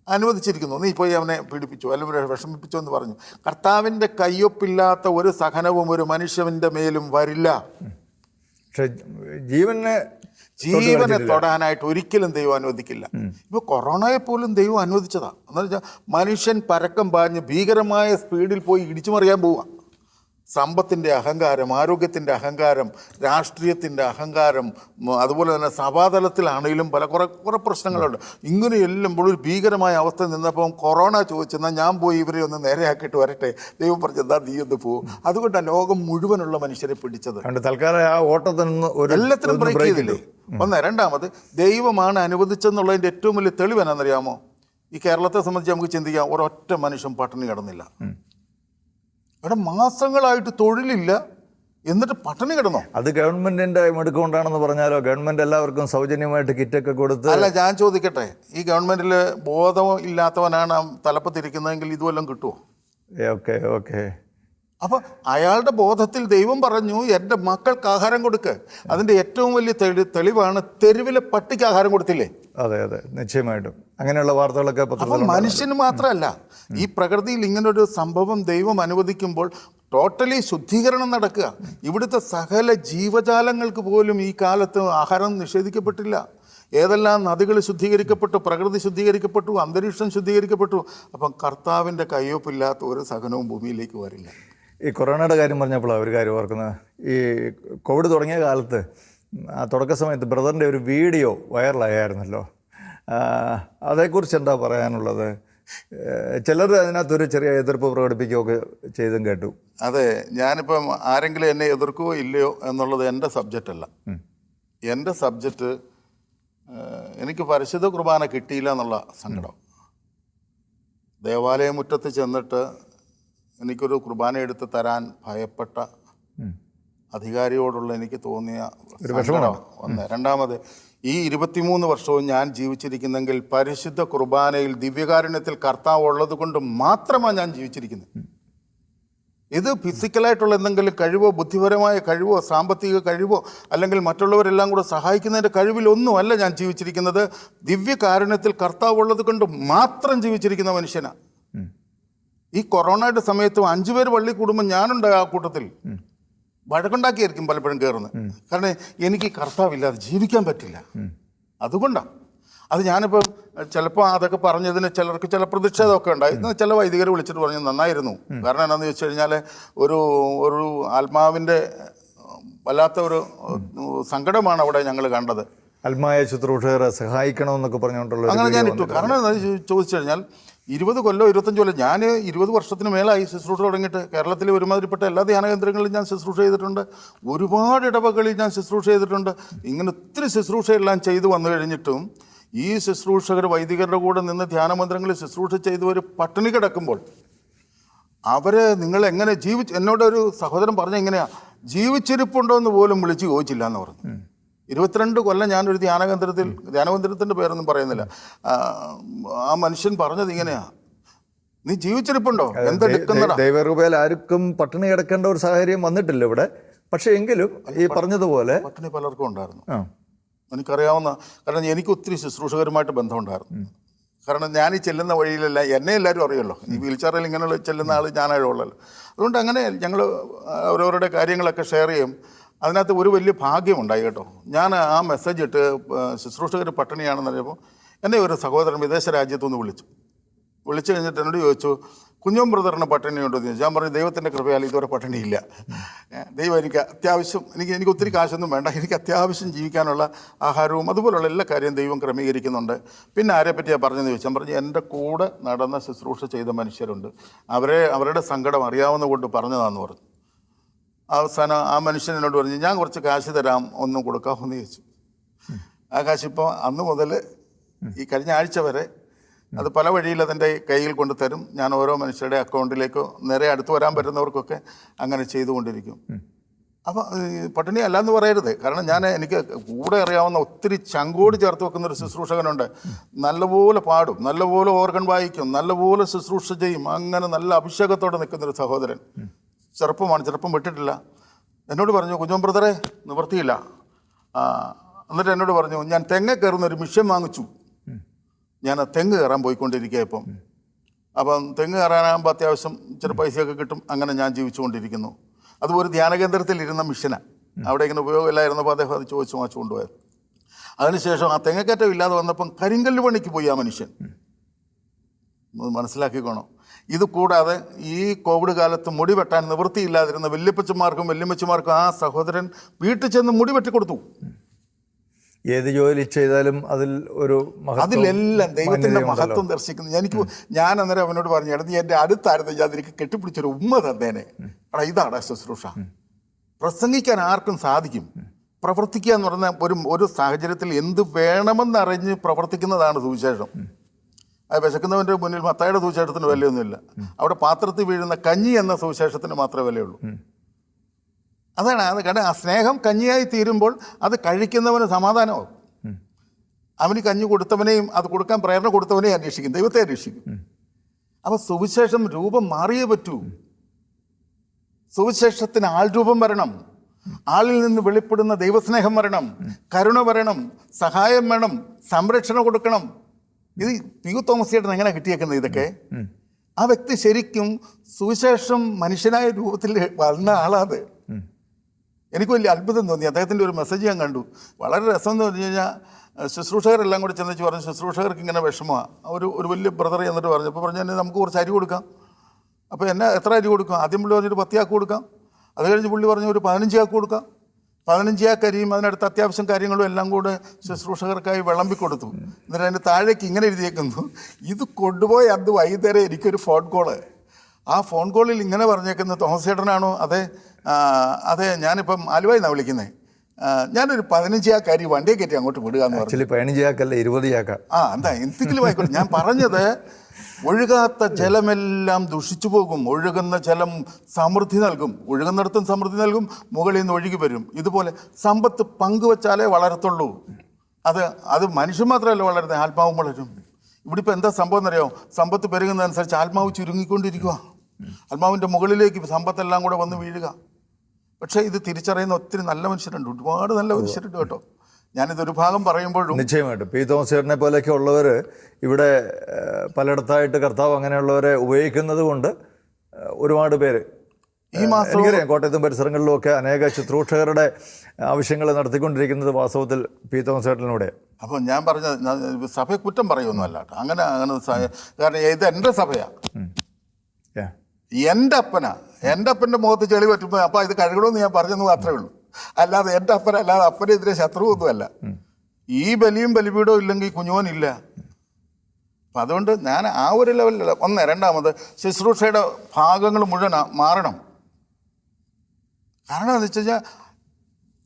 അനുവദിച്ചിരിക്കുന്നു, നീ പോയി അവനെ പീഡിപ്പിച്ചു അല്ലെങ്കിൽ വിഷമിപ്പിച്ചു എന്ന് പറഞ്ഞു. കർത്താവിൻ്റെ കയ്യൊപ്പില്ലാത്ത ഒരു സഹനവും ഒരു മനുഷ്യൻ്റെ മേലും വരില്ല. പക്ഷെ ജീവനെ തൊടാനായിട്ട് ഒരിക്കലും ദൈവം അനുവദിക്കില്ല. ഇപ്പോൾ കൊറോണയെ പോലും ദൈവം അനുവദിച്ചതാണ്. എന്ന് വെച്ചാൽ മനുഷ്യൻ പരക്കം പാഞ്ഞ് ഭീകരമായ സ്പീഡിൽ പോയി ഇടിച്ചു മറിയാൻ പോവുക. സമ്പത്തിൻ്റെ അഹങ്കാരം, ആരോഗ്യത്തിൻ്റെ അഹങ്കാരം, രാഷ്ട്രീയത്തിൻ്റെ അഹങ്കാരം, അതുപോലെ തന്നെ സഭാതലത്തിലാണെങ്കിലും കുറെ പ്രശ്നങ്ങളുണ്ട്. ഇങ്ങനെയെല്ലാം ഒരു ഭീകരമായ അവസ്ഥ നിന്നപ്പം കൊറോണ ചോദിച്ചെന്നാൽ ഞാൻ പോയി ഇവരെ ഒന്ന് നേരെയാക്കിയിട്ട് വരട്ടെ, ദൈവം പറഞ്ഞെന്താ നീ ഒന്ന് പോകും. അതുകൊണ്ടാണ് ലോകം മുഴുവനുള്ള മനുഷ്യരെ പിടിച്ചത്. തൽക്കാലം ആ ഓട്ടത്തിൽ എല്ലാത്തിനും ബ്രേക്ക് ചെയ്തില്ലേ. ഒന്ന്. രണ്ടാമത്, ദൈവമാണ് അനുവദിച്ചെന്നുള്ളതിൻ്റെ ഏറ്റവും വലിയ തെളിവ് എന്നാണെന്നറിയാമോ? ഈ കേരളത്തെ സംബന്ധിച്ച് നമുക്ക് ചിന്തിക്കാം, ഒരൊറ്റ മനുഷ്യൻ പട്ടിണി കിടന്നില്ല. അവിടെ മാസങ്ങളായിട്ട് തൊഴിലില്ല, എന്നിട്ട് പട്ടിണി കിടന്നോ? അത് ഗവൺമെന്റിന്റെ മിടുക്കൊണ്ടാണെന്ന് പറഞ്ഞാലോ? ഗവൺമെന്റ് എല്ലാവർക്കും സൗജന്യമായിട്ട് കിറ്റൊക്കെ കൊടുത്ത്. അല്ല, ഞാൻ ചോദിക്കട്ടെ, ഈ ഗവൺമെന്റിൽ ബോധം ഇല്ലാത്തവനാണ് തലപ്പത്തിരിക്കുന്നതെങ്കിൽ ഇതുവല്ലം കിട്ടുമോ? ഓക്കെ. അപ്പോൾ അയാളുടെ ബോധത്തിൽ ദൈവം പറഞ്ഞു, എൻ്റെ മക്കൾക്ക് ആഹാരം കൊടുക്ക്. അതിൻ്റെ ഏറ്റവും വലിയ തെളിവാണ് തെരുവിലെ പട്ടിക്ക് ആഹാരം കൊടുത്തില്ലേ? അതെ, നിശ്ചയമായിട്ടും അങ്ങനെയുള്ള വാർത്തകളൊക്കെ. അപ്പം മനുഷ്യന് മാത്രമല്ല, ഈ പ്രകൃതിയിൽ ഇങ്ങനൊരു സംഭവം ദൈവം അനുവദിക്കുമ്പോൾ ടോട്ടലി ശുദ്ധീകരണം നടക്കുക. ഇവിടുത്തെ സകല ജീവജാലങ്ങൾക്ക് പോലും ഈ കാലത്ത് ആഹാരം നിഷേധിക്കപ്പെട്ടില്ല. ഏതെല്ലാം നദികൾ ശുദ്ധീകരിക്കപ്പെട്ടു, പ്രകൃതി ശുദ്ധീകരിക്കപ്പെട്ടു, അന്തരീക്ഷം ശുദ്ധീകരിക്കപ്പെട്ടു. അപ്പം കർത്താവിൻ്റെ കയ്യൊപ്പില്ലാത്ത ഒരു സഹനവും ഭൂമിയിലേക്ക് വരില്ല. ഈ കൊറോണയുടെ കാര്യം പറഞ്ഞപ്പോഴാണ് ഒരു കാര്യം ഓർക്കുന്നത്. ഈ കോവിഡ് തുടങ്ങിയ കാലത്ത് ആ തുടക്ക സമയത്ത് ബ്രദറിൻ്റെ ഒരു വീഡിയോ വൈറലായിരുന്നല്ലോ. അതേക്കുറിച്ച് എന്താ പറയാനുള്ളത്? ചിലർ അതിനകത്തൊരു ചെറിയ എതിർപ്പ് പ്രകടിപ്പിക്കുകയൊക്കെ ചെയ്തും കേട്ടു. അതെ, ഞാനിപ്പം ആരെങ്കിലും എന്നെ എതിർക്കുകയോ ഇല്ലയോ എന്നുള്ളത് എൻ്റെ സബ്ജക്റ്റ് അല്ല. എൻ്റെ സബ്ജക്റ്റ് എനിക്ക് പരിശുദ്ധ കുർബാന കിട്ടിയില്ല എന്നുള്ള സങ്കടം. ദേവാലയമുറ്റത്ത് ചെന്നിട്ട് എനിക്കൊരു കുർബാന എടുത്ത് തരാൻ ഭയപ്പെട്ട അധികാരിയോടുള്ള എനിക്ക് തോന്നിയ സങ്കടം ഒന്ന്. രണ്ടാമത്, ഈ 23 വർഷവും ഞാൻ ജീവിച്ചിരിക്കുന്നെങ്കിൽ പരിശുദ്ധ കുർബാനയിൽ ദിവ്യകാരുണ്യത്തിൽ കർത്താവ് ഉള്ളത് കൊണ്ട് മാത്രമാണ് ഞാൻ ജീവിച്ചിരിക്കുന്നത്. ഇത് ഫിസിക്കലായിട്ടുള്ള എന്തെങ്കിലും കഴിവോ, ബുദ്ധിപരമായ കഴിവോ, സാമ്പത്തിക കഴിവോ, അല്ലെങ്കിൽ മറ്റുള്ളവരെല്ലാം കൂടെ സഹായിക്കുന്നതിൻ്റെ കഴിവിലൊന്നുമല്ല ഞാൻ ജീവിച്ചിരിക്കുന്നത്. ദിവ്യകാരുണ്യത്തിൽ കർത്താവ് ഉള്ളത് കൊണ്ട് മാത്രം ജീവിച്ചിരിക്കുന്ന മനുഷ്യനാണ്. ഈ കൊറോണയുടെ സമയത്തും 5 പേര് പള്ളി കൂടുമ്പോൾ ഞാനുണ്ട് ആ കൂട്ടത്തിൽ. വഴക്കുണ്ടാക്കിയായിരിക്കും പലപ്പോഴും കയറുന്നത്. കാരണം എനിക്ക് കർത്താവില്ലാതെ ജീവിക്കാൻ പറ്റില്ല. അതുകൊണ്ടാണ്. അത് ഞാനിപ്പം ചിലപ്പോൾ അതൊക്കെ പറഞ്ഞതിന് ചിലർക്ക് ചില പ്രതിഷേധമൊക്കെ ഉണ്ടായി. ചില വൈദികരെ വിളിച്ചിട്ട് പറഞ്ഞു നന്നായിരുന്നു. കാരണം എന്താണെന്ന് ചോദിച്ചു കഴിഞ്ഞാൽ ഒരു ആത്മാവിൻ്റെ വല്ലാത്ത ഒരു സങ്കടമാണ് അവിടെ ഞങ്ങൾ കണ്ടത്. ആത്മായ ശുശ്രൂഷകരെ സഹായിക്കണമെന്നൊക്കെ പറഞ്ഞുകൊണ്ടുള്ള അങ്ങനെ ഞാൻ ഇട്ടു. കാരണം എന്താണെന്ന് ചോദിച്ചു കഴിഞ്ഞാൽ 20 കൊല്ലോ 25 കൊല്ലം ഞാൻ 20 വർഷത്തിന് മേലായി ശുശ്രൂഷ തുടങ്ങിയിട്ട്. കേരളത്തിലെ ഒരുമാതിരിപ്പെട്ട എല്ലാ ധ്യാന കേന്ദ്രങ്ങളിലും ഞാൻ ശുശ്രൂഷ ചെയ്തിട്ടുണ്ട്. ഒരുപാട് ഇടവകളിൽ ഞാൻ ശുശ്രൂഷ ചെയ്തിട്ടുണ്ട്. ഇങ്ങനെ ഒത്തിരി ശുശ്രൂഷയെല്ലാം ചെയ്തു വന്നു കഴിഞ്ഞിട്ടും ഈ ശുശ്രൂഷകർ വൈദികരുടെ കൂടെ നിന്ന് ധ്യാനമന്ത്രങ്ങളിൽ ശുശ്രൂഷ ചെയ്തവർ പട്ടിണി കിടക്കുമ്പോൾ അവരെ നിങ്ങൾ എങ്ങനെ എന്നോടൊരു സഹോദരൻ പറഞ്ഞ എങ്ങനെയാണ് ജീവിച്ചിരിപ്പുണ്ടോ എന്ന് പോലും വിളിച്ച് ചോദിച്ചില്ല എന്ന് പറഞ്ഞു. 22 കൊല്ലം ഞാനൊരു ധ്യാനമന്ദിരത്തിൻ്റെ പേരൊന്നും പറയുന്നില്ല. ആ മനുഷ്യൻ പറഞ്ഞത് ഇങ്ങനെയാ, നീ ജീവിച്ചിരിപ്പുണ്ടോ, എന്തെടുക്കുന്നതാ. ദൈവകൃപയിൽ ആർക്കും പട്ടിണി കിടക്കേണ്ട ഒരു സാഹചര്യം വന്നിട്ടില്ല ഇവിടെ. പക്ഷെ എങ്കിലും ഈ പറഞ്ഞതുപോലെ പട്ടിണി പലർക്കും ഉണ്ടായിരുന്നു. എനിക്കറിയാവുന്ന, കാരണം എനിക്ക് ഒത്തിരി ശുശ്രൂഷകരുമായിട്ട് ബന്ധമുണ്ടായിരുന്നു. കാരണം ഞാൻ ഈ ചെല്ലുന്ന വഴിയിലല്ല എന്നെ എല്ലാവരും അറിയുമല്ലോ. ഈ വീൽ ചെയറിൽ ഇങ്ങനെയുള്ള ചെല്ലുന്ന ആൾ ഞാനാഴുള്ളല്ലോ. അതുകൊണ്ട് അങ്ങനെ ഞങ്ങൾ ഓരോരുടെ കാര്യങ്ങളൊക്കെ ഷെയർ ചെയ്യും. അതിനകത്ത് ഒരു വലിയ ഭാഗ്യമുണ്ടായി കേട്ടോ. ഞാൻ ആ മെസ്സേജ് ഇട്ട് ശുശ്രൂഷകർ പട്ടിണിയാണെന്ന് അറിഞ്ഞപ്പോൾ എന്നെ ഒരു സഹോദരൻ വിദേശ രാജ്യത്തുനിന്ന് വിളിച്ചു കഴിഞ്ഞിട്ട് എന്നോട് ചോദിച്ചു, കുഞ്ഞോൻ ബ്രദറിന് പട്ടിണി ഉണ്ടോ എന്ന് ചോദിച്ചു. ഞാൻ പറഞ്ഞു, ദൈവത്തിൻ്റെ കൃപയാൽ ഇതുവരെ പട്ടിണിയില്ല. ദൈവം എനിക്ക് അത്യാവശ്യം, എനിക്ക് ഒത്തിരി കാശൊന്നും വേണ്ട, എനിക്ക് അത്യാവശ്യം ജീവിക്കാനുള്ള ആഹാരവും അതുപോലുള്ള എല്ലാ കാര്യവും ദൈവം ക്രമീകരിക്കുന്നുണ്ട്. പിന്നെ ആരെ പറ്റിയാണ് പറഞ്ഞതെന്ന് ചോദിച്ചാൽ പറഞ്ഞു, എൻ്റെ കൂടെ നടന്ന ശുശ്രൂഷ ചെയ്ത മനുഷ്യരുണ്ട്, അവരുടെ സങ്കടം അറിയാവുന്ന കൊണ്ട് പറഞ്ഞതാണെന്ന് പറഞ്ഞു. അവസാനം ആ മനുഷ്യൻ എന്നോട് പറഞ്ഞു, ഞാൻ കുറച്ച് കാശ് തരാം, ഒന്നും കൊടുക്കാമെന്ന് ചോദിച്ചു. ആ കാശ് ഇപ്പോൾ അന്ന് മുതൽ ഈ കഴിഞ്ഞ ആഴ്ച വരെ അത് പല വഴിയിൽ അതിൻ്റെ കയ്യിൽ കൊണ്ട് തരും. ഞാൻ ഓരോ മനുഷ്യരുടെ അക്കൗണ്ടിലേക്കോ നേരെ അടുത്ത് വരാൻ പറ്റുന്നവർക്കൊക്കെ അങ്ങനെ ചെയ്തുകൊണ്ടിരിക്കും. അപ്പോൾ പട്ടിണി അല്ലാന്ന് പറയരുത്. കാരണം എനിക്ക് കൂടെ അറിയാവുന്ന ഒത്തിരി ചങ്കോട് ചേർത്ത് വെക്കുന്നൊരു ശുശ്രൂഷകനുണ്ട്. നല്ലപോലെ പാടും, നല്ലപോലെ ഓർഗൻ വായിക്കും, നല്ലപോലെ ശുശ്രൂഷ ചെയ്യും. അങ്ങനെ നല്ല അഭിഷേകത്തോടെ നിൽക്കുന്നൊരു സഹോദരൻ. ചെറുപ്പം വിട്ടിട്ടില്ല. എന്നോട് പറഞ്ഞു, കുഞ്ഞോൻ ബ്രദറെ നിവർത്തിയില്ല. എന്നിട്ട് എന്നോട് പറഞ്ഞു, ഞാൻ തെങ്ങ് കയറുന്നൊരു മിഷ്യൻ വാങ്ങിച്ചു. ഞാൻ തെങ്ങ് കയറാൻ പോയിക്കൊണ്ടിരിക്കുക ഇപ്പം. അപ്പം തെങ്ങ് കയറാനാകുമ്പോൾ അത്യാവശ്യം ഇച്ചിരി പൈസയൊക്കെ കിട്ടും. അങ്ങനെ ഞാൻ ജീവിച്ചുകൊണ്ടിരിക്കുന്നു. അത് ഒരു ധ്യാന കേന്ദ്രത്തിൽ ഇരുന്ന മിഷ്യനാണ്. അവിടെ ഇങ്ങനെ ഉപയോഗമില്ലായിരുന്നപ്പോൾ അദ്ദേഹം അത് ചോദിച്ചു വാങ്ങിച്ചു കൊണ്ടുപോയത്. അതിനുശേഷം ആ തെങ്ങക്കറ്റം ഇല്ലാതെ വന്നപ്പം കരിങ്കല്ല് പണിക്ക് പോയി ആ മനുഷ്യൻ. മനസ്സിലാക്കിക്കോണം. ഇത് കൂടാതെ ഈ കോവിഡ് കാലത്ത് മുടി വെട്ടാൻ നിവൃത്തിയില്ലാതിരുന്ന വല്യപ്പച്ചന്മാർക്കും വല്യമ്മച്ചമാർക്കും ആ സഹോദരൻ വീട്ടിൽ ചെന്ന് മുടി വെട്ടിക്കൊടുത്തു. ഏത് ജോലി ചെയ്താലും അതിലെല്ലാം ദൈവത്തിൻ്റെ മഹത്വം ദർശിക്കുന്നു. ഞാൻ അന്നേരം അവനോട് പറഞ്ഞു, നീ എൻ്റെ അടുത്തായിരുന്നു, ഞാൻ നിനക്ക് കെട്ടിപ്പിടിച്ചൊരു ഉമ്മ തന്നേനെ. ഇതാണ് ശുശ്രൂഷ. പ്രസംഗിക്കാൻ ആർക്കും സാധിക്കും. പ്രവർത്തിക്കുക എന്ന് പറഞ്ഞാൽ ഒരു സാഹചര്യത്തിൽ എന്ത് വേണമെന്നറിഞ്ഞ് പ്രവർത്തിക്കുന്നതാണ് സുവിശേഷം. അത് വിശക്കുന്നവൻ്റെ മുന്നിൽ മത്തായിയുടെ സുവിശേഷത്തിന് വിലയൊന്നുമില്ല. അവിടെ പാത്രത്തിൽ വീഴുന്ന കഞ്ഞി എന്ന സുവിശേഷത്തിന് മാത്രമേ വിലയുള്ളൂ. അതാണ് കാരണം ആ സ്നേഹം കഞ്ഞിയായി തീരുമ്പോൾ അത് കഴിക്കുന്നവന് സമാധാനമാവും. അവന് കഞ്ഞി കൊടുത്തവനെയും അത് കൊടുക്കാൻ പ്രേരണ കൊടുത്തവനെയും അന്വേഷിക്കും, ദൈവത്തെ അന്വേഷിക്കും. അപ്പോൾ സുവിശേഷം രൂപം മാറിയേ പറ്റൂ. സുവിശേഷത്തിന് ആൾ രൂപം വരണം. ആളിൽ നിന്ന് വെളിപ്പെടുന്ന ദൈവസ്നേഹം വരണം, കരുണ വരണം, സഹായം വേണം, സംരക്ഷണം കൊടുക്കണം. ഇത് പി.യു. തോമസ് ചേട്ടൻ എങ്ങനെ കിട്ടിയേക്കുന്നത് ഇതൊക്കെ? ആ വ്യക്തി ശരിക്കും സുവിശേഷം മനുഷ്യനായ രൂപത്തിൽ വന്ന ആളാത്. എനിക്ക് വലിയ അത്ഭുതം തോന്നി. അദ്ദേഹത്തിൻ്റെ ഒരു മെസ്സേജ് ഞാൻ കണ്ടു. വളരെ രസം എന്ന് പറഞ്ഞു കഴിഞ്ഞാൽ, ശുശ്രൂഷകരെല്ലാം കൂടി ചെന്നിച്ച് പറഞ്ഞു, ശുശ്രൂഷകർക്ക് ഇങ്ങനെ വിഷമമാണ്. ഒരു വലിയ ബ്രദർ എന്നിട്ട് പറഞ്ഞു, അപ്പോൾ പറഞ്ഞു, നമുക്ക് കുറച്ച് അരി കൊടുക്കാം. അപ്പോൾ എത്ര അരി കൊടുക്കാം? ആദ്യം പുള്ളി പറഞ്ഞൊരു 10 ചാക്ക് കൊടുക്കാം. അത് കഴിഞ്ഞ് പുള്ളി പറഞ്ഞു ഒരു 15 ചാക്ക് കൊടുക്കാം. 15 ചാക്ക് അരിയും അതിനടുത്ത് അത്യാവശ്യം കാര്യങ്ങളും എല്ലാം കൂടെ ശുശ്രൂഷകർക്കായി വിളമ്പി കൊടുത്തു. എന്നിട്ട് അതിൻ്റെ താഴേക്ക് ഇങ്ങനെ എഴുതിയേക്കുന്നു, ഇത് കൊണ്ടുപോയി അന്ന് വൈകുന്നേരം എനിക്കൊരു ഫോൺ കോള്. ആ ഫോൺ കോളിൽ ഇങ്ങനെ പറഞ്ഞേക്കുന്നത്, തോമസ് ചേട്ടനാണോ? അതെ, ഞാനിപ്പം ആലുവയിൽ നിന്നാണ് വിളിക്കുന്നത്. ഞാനൊരു 15 ചാക്ക് അരി വണ്ടിയെ കയറ്റി അങ്ങോട്ട് വിടുക എന്ന് പറഞ്ഞു. 15 ചാക്കല്ല 20 ചാക്ക. എന്താ എന്തെങ്കിലും ആയിക്കോട്ടെ. ഞാൻ പറഞ്ഞത്, ഒഴുകാത്ത ജലമെല്ലാം ദുഷിച്ചു പോകും, ഒഴുകുന്ന ജലം സമൃദ്ധി നൽകും. ഒഴുകുന്നിടത്തും സമൃദ്ധി നൽകും, മുകളിൽ നിന്ന് ഒഴുകി വരും. ഇതുപോലെ സമ്പത്ത് പങ്കുവച്ചാലേ വളരത്തുള്ളൂ. അത് മനുഷ്യൻ മാത്രമല്ല വളരുന്നത്, ആത്മാവും വളരും. ഇവിടെ ഇപ്പോൾ എന്താ സംഭവം എന്നറിയോ? സമ്പത്ത് പെരുകുന്നതനുസരിച്ച് ആത്മാവ് ചുരുങ്ങിക്കൊണ്ടിരിക്കുക. ആത്മാവിൻ്റെ മുകളിലേക്ക് സമ്പത്തെല്ലാം കൂടെ വന്ന് വീഴുക. പക്ഷേ ഇത് തിരിച്ചറിയുന്ന ഒത്തിരി നല്ല മനുഷ്യരുണ്ട്, ഒരുപാട് നല്ല മനുഷ്യരുണ്ട് കേട്ടോ. ഞാനിതൊരു ഭാഗം പറയുമ്പോഴും നിശ്ചയമായിട്ടും പി. തോമസ് ചേട്ടനെ പോലെയൊക്കെ ഉള്ളവർ ഇവിടെ പലയിടത്തായിട്ട് കർത്താവ് അങ്ങനെയുള്ളവരെ ഉപയോഗിക്കുന്നത് കൊണ്ട് ഒരുപാട് പേര് ഈ മാസം എനിക്കറിയാം, കോട്ടയത്തും പരിസരങ്ങളിലും ഒക്കെ അനേക ശുശ്രൂഷകരുടെ ആവശ്യങ്ങൾ നടത്തിക്കൊണ്ടിരിക്കുന്നത് വാസ്തവത്തിൽ പി. തോമസ് ചേട്ടനിലൂടെ. അപ്പോൾ ഞാൻ പറഞ്ഞത് സഭയെ കുറ്റം പറയുമൊന്നുമല്ല കേട്ടോ. അങ്ങനെ കാരണം ഇത് എൻ്റെ സഭയാണ്, എൻ്റെ അപ്പൻ്റെ മുഖത്ത് ചെളി പറ്റുമ്പോൾ അപ്പം ഇത് കഴുകണമെന്ന് ഞാൻ പറഞ്ഞെന്ന് മാത്രമേ ഉള്ളൂ. അല്ലാതെ എൻ്റെ അപ്പനല്ലാതെ അപ്പനെതിരെ ശത്രുവൊന്നുമല്ല. ഈ ബലിയും ബലിപീഠവും ഇല്ലെങ്കിൽ കുഞ്ഞോനില്ല. അപ്പം അതുകൊണ്ട് ഞാൻ ആ ഒരു ലെവലിൽ രണ്ടാമത് ശുശ്രൂഷയുടെ ഭാഗങ്ങൾ മുഴുവൻ മാറണം. കാരണം എന്ന് വെച്ച് കഴിഞ്ഞാൽ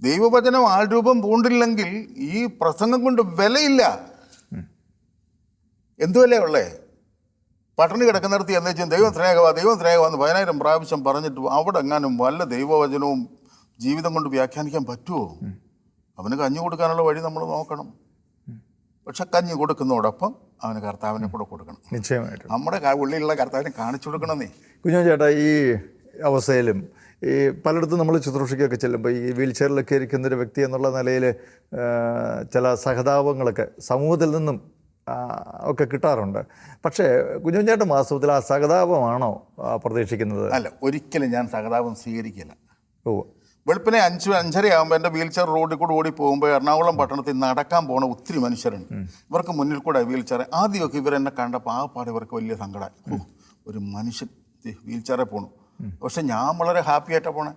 ദൈവവചനം ആൾരൂപം പൂണ്ടില്ലെങ്കിൽ ഈ പ്രസംഗം കൊണ്ട് വിലയില്ല. എന്തു വിലയുള്ളേ? പട്ടിണി കിടക്കുന്നിടത്ത് എന്ന് വെച്ചാൽ ദൈവം സ്നേഹമാണെന്ന് 10,000 പ്രാവശ്യം പറഞ്ഞിട്ട് അവിടെ എങ്ങാനും വല്ല ദൈവവചനവും ജീവിതം കൊണ്ട് വ്യാഖ്യാനിക്കാൻ പറ്റുമോ? അവന് കഞ്ഞി കൊടുക്കാനുള്ള വഴി നമ്മൾ നോക്കണം. പക്ഷെ കഞ്ഞി കൊടുക്കുന്നതോടൊപ്പം അവന് കർത്താവിനെ കൂടെ കൊടുക്കണം. നിശ്ചയമായിട്ടും നമ്മുടെ ഉള്ളിലുള്ള കർത്താവിനെ കാണിച്ചു കൊടുക്കണമെന്നേ. കുഞ്ഞോൻ ചേട്ടാ, ഈ അവസ്ഥയിലും ഈ പലയിടത്തും നമ്മൾ ശുശ്രൂഷയ്ക്കൊക്കെ ചെല്ലുമ്പോൾ ഈ വീൽ ചെയറിലൊക്കെ ഇരിക്കുന്നൊരു വ്യക്തി എന്നുള്ള നിലയിൽ ചില സഹതാപങ്ങളൊക്കെ സമൂഹത്തിൽ നിന്നും ഒക്കെ കിട്ടാറുണ്ട്. പക്ഷേ കുഞ്ഞോൻ ചേട്ടൻ വാസ്തവത്തിൽ ആ സഹതാപമാണോ പ്രതീക്ഷിക്കുന്നത്? അല്ല, ഒരിക്കലും ഞാൻ സഹതാപം സ്വീകരിക്കില്ല. വെളുപ്പിനെ 5-5:30 ആകുമ്പോൾ എൻ്റെ വീൽ ചെയർ റോഡിൽ കൂടെ ഓടി പോകുമ്പോൾ എറണാകുളം പട്ടണത്തിൽ നടക്കാൻ പോണ ഒത്തിരി മനുഷ്യരുണ്ട്. ഇവർക്ക് മുന്നിൽ കൂടെ വീൽ ചെയർ. ആദ്യമൊക്കെ ഇവരെന്നെ കണ്ടപ്പോൾ ആ പാട് ഇവർക്ക് വലിയ സങ്കടമായി. ഒരു മനുഷ്യൻ വീൽ ചെയറിൽ പോണു. പക്ഷെ ഞാൻ വളരെ ഹാപ്പി ആയിട്ടാണ് പോണേ.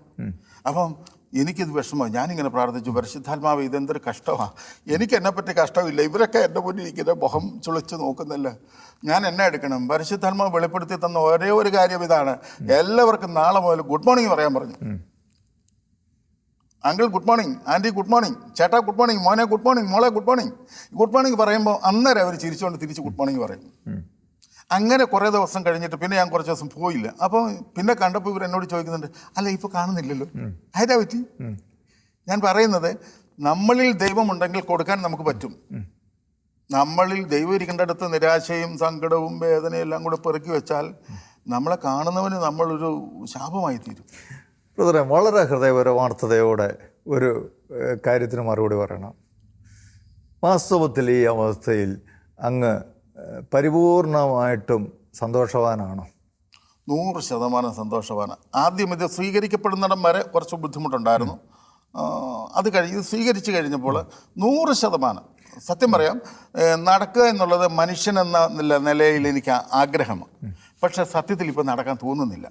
അപ്പം എനിക്കിത് വിഷമമായി. ഞാനിങ്ങനെ പ്രാർത്ഥിച്ചു, പരിശുദ്ധാത്മാവ് ഇതെന്തൊരു കഷ്ടമാണ്, എനിക്ക് എന്നെപ്പറ്റി കഷ്ടമില്ല, ഇവരൊക്കെ എൻ്റെ മുന്നിൽ ഇങ്ങനെ മുഖം ചുളിച്ച് നോക്കുന്നില്ല, ഞാൻ എന്നെ എടുക്കണം. പരിശുദ്ധാത്മാവ് വെളിപ്പെടുത്തി തന്ന ഒരേ ഒരു കാര്യം ഇതാണ്, എല്ലാവർക്കും നാളെ മുതൽ ഗുഡ് മോർണിംഗ് പറയാൻ പറഞ്ഞു. Uncle good morning, aunty good morning, ചേട്ടാ ഗുഡ് മോർണിംഗ്, മോനെ ഗുഡ് മോർണിംഗ്, മോളെ ഗുഡ് മോർണിംഗ്. ഗുഡ് മോർണിംഗ് പറയുമ്പോൾ അന്നേരം അവർ ചിരിച്ചുകൊണ്ട് തിരിച്ച് ഗുഡ് മോർണിംഗ് പറയും. അങ്ങനെ കുറേ ദിവസം കഴിഞ്ഞിട്ട് പിന്നെ ഞാൻ കുറച്ച് ദിവസം പോയില്ല. അപ്പോൾ പിന്നെ കണ്ടപ്പോൾ ഇവർ എന്നോട് ചോദിക്കുന്നുണ്ട്, അല്ല ഇപ്പോൾ കാണുന്നില്ലല്ലോ, ആയതാ പറ്റി? ഞാൻ പറയുന്നത്, നമ്മളിൽ ദൈവമുണ്ടെങ്കിൽ കൊടുക്കാൻ നമുക്ക് പറ്റും. നമ്മളിൽ ദൈവം ഇരിക്കേണ്ടടുത്ത് നിരാശയും സങ്കടവും വേദനയും എല്ലാം കൂടെ പെറുക്കി വെച്ചാൽ നമ്മളെ കാണുന്നവന് നമ്മളൊരു ശാപമായി തീരും. ബ്രദറെ, വളരെ ഹൃദയപരമാർത്ഥതയോടെ ഒരു കാര്യത്തിന് മറുപടി പറയണം. വാസ്തവത്തിൽ ഈ അവസ്ഥയിൽ അങ്ങ് പരിപൂർണമായിട്ടും സന്തോഷവാനാണോ? 100% സന്തോഷവാനാണ്. ആദ്യം ഇത് സ്വീകരിക്കപ്പെടുന്നിടം വരെ കുറച്ച് ബുദ്ധിമുട്ടുണ്ടായിരുന്നു. അത് കഴിഞ്ഞ് ഇത് സ്വീകരിച്ച് കഴിഞ്ഞപ്പോൾ 100% സത്യം പറയാം, നടക്കുക എന്നുള്ളത് മനുഷ്യൻ എന്ന നിലയിൽ എനിക്ക് ആഗ്രഹമാണ്. പക്ഷെ സത്യത്തിൽ ഇപ്പോൾ നടക്കാൻ തോന്നുന്നില്ല.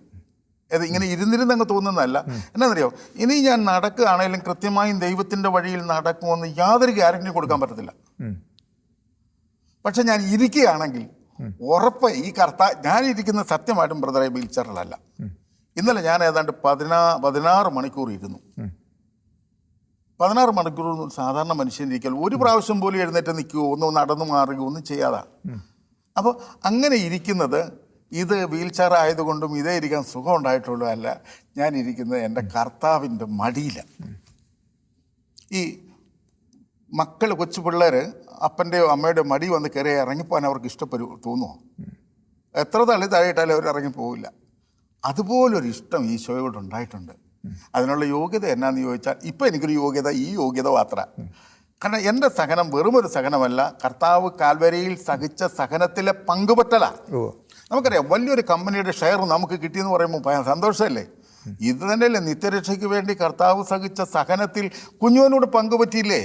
അത് ഇങ്ങനെ ഇരുന്നിരുന്നങ്ങ് തോന്നുന്നതല്ല. എന്നാന്നറിയോ, ഇനി ഞാൻ നടക്കുകയാണെങ്കിലും കൃത്യമായും ദൈവത്തിൻ്റെ വഴിയിൽ നടക്കുമെന്ന് യാതൊരു ഗ്യാരണ്ടി കൊടുക്കാൻ പറ്റത്തില്ല. പക്ഷെ ഞാൻ ഇരിക്കുകയാണെങ്കിൽ ഉറപ്പ് ഈ ഞാൻ ഇരിക്കുന്ന സത്യമായിട്ടും ബ്രദറെ വീൽ ചെയറിലല്ല. ഇന്നലെ ഞാൻ ഏതാണ്ട് 16 മണിക്കൂർ ഇരുന്നു. 16 മണിക്കൂർ സാധാരണ മനുഷ്യൻ ഇരിക്കൽ ഒരു പ്രാവശ്യം പോലും എഴുന്നേറ്റ് നിൽക്കുകയോ ഒന്ന് നടന്നു മാറുകയോ ഒന്നും ചെയ്യാതാ. അപ്പോൾ അങ്ങനെ ഇരിക്കുന്നത് ഇത് വീൽ ചെയർ ആയതുകൊണ്ടും ഇതേ ഇരിക്കാൻ സുഖം ഉണ്ടായിട്ടുള്ളൂ അല്ല, ഞാൻ ഇരിക്കുന്നത് എൻ്റെ കർത്താവിൻ്റെ മടിയിലാണ്. ഈ മക്കൾ, കൊച്ചു പിള്ളേർ അപ്പൻ്റെയോ അമ്മയുടെയോ മടി വന്ന് കയറി ഇറങ്ങിപ്പോകാൻ അവർക്ക് തോന്നുമോ? എത്ര തള്ളി താഴെയിട്ടാലും അവർ ഇറങ്ങിപ്പോവില്ല. അതുപോലൊരു ഇഷ്ടം ഈശോയോട് ഉണ്ടായിട്ടുണ്ട്. അതിനുള്ള യോഗ്യത എന്നാന്ന് ചോദിച്ചാൽ ഇപ്പം എനിക്കൊരു യോഗ്യത ഈ യോഗ്യത മാത്രമാണ്. കാരണം എൻ്റെ സഹനം വെറുമൊരു സഹനമല്ല, കർത്താവ് കാൽവരിയിൽ സഹിച്ച സഹനത്തിലെ പങ്കുപറ്റലാണ്. നമുക്കറിയാം, വലിയൊരു കമ്പനിയുടെ ഷെയർ നമുക്ക് കിട്ടിയെന്ന് പറയുമ്പോൾ സന്തോഷമല്ലേ? ഇത് തന്നെയല്ലേ നിത്യരക്ഷയ്ക്ക് വേണ്ടി കർത്താവ് സഹിച്ച സഹനത്തിൽ കുഞ്ഞുവിനോട് പങ്കുപറ്റിയില്ലേ?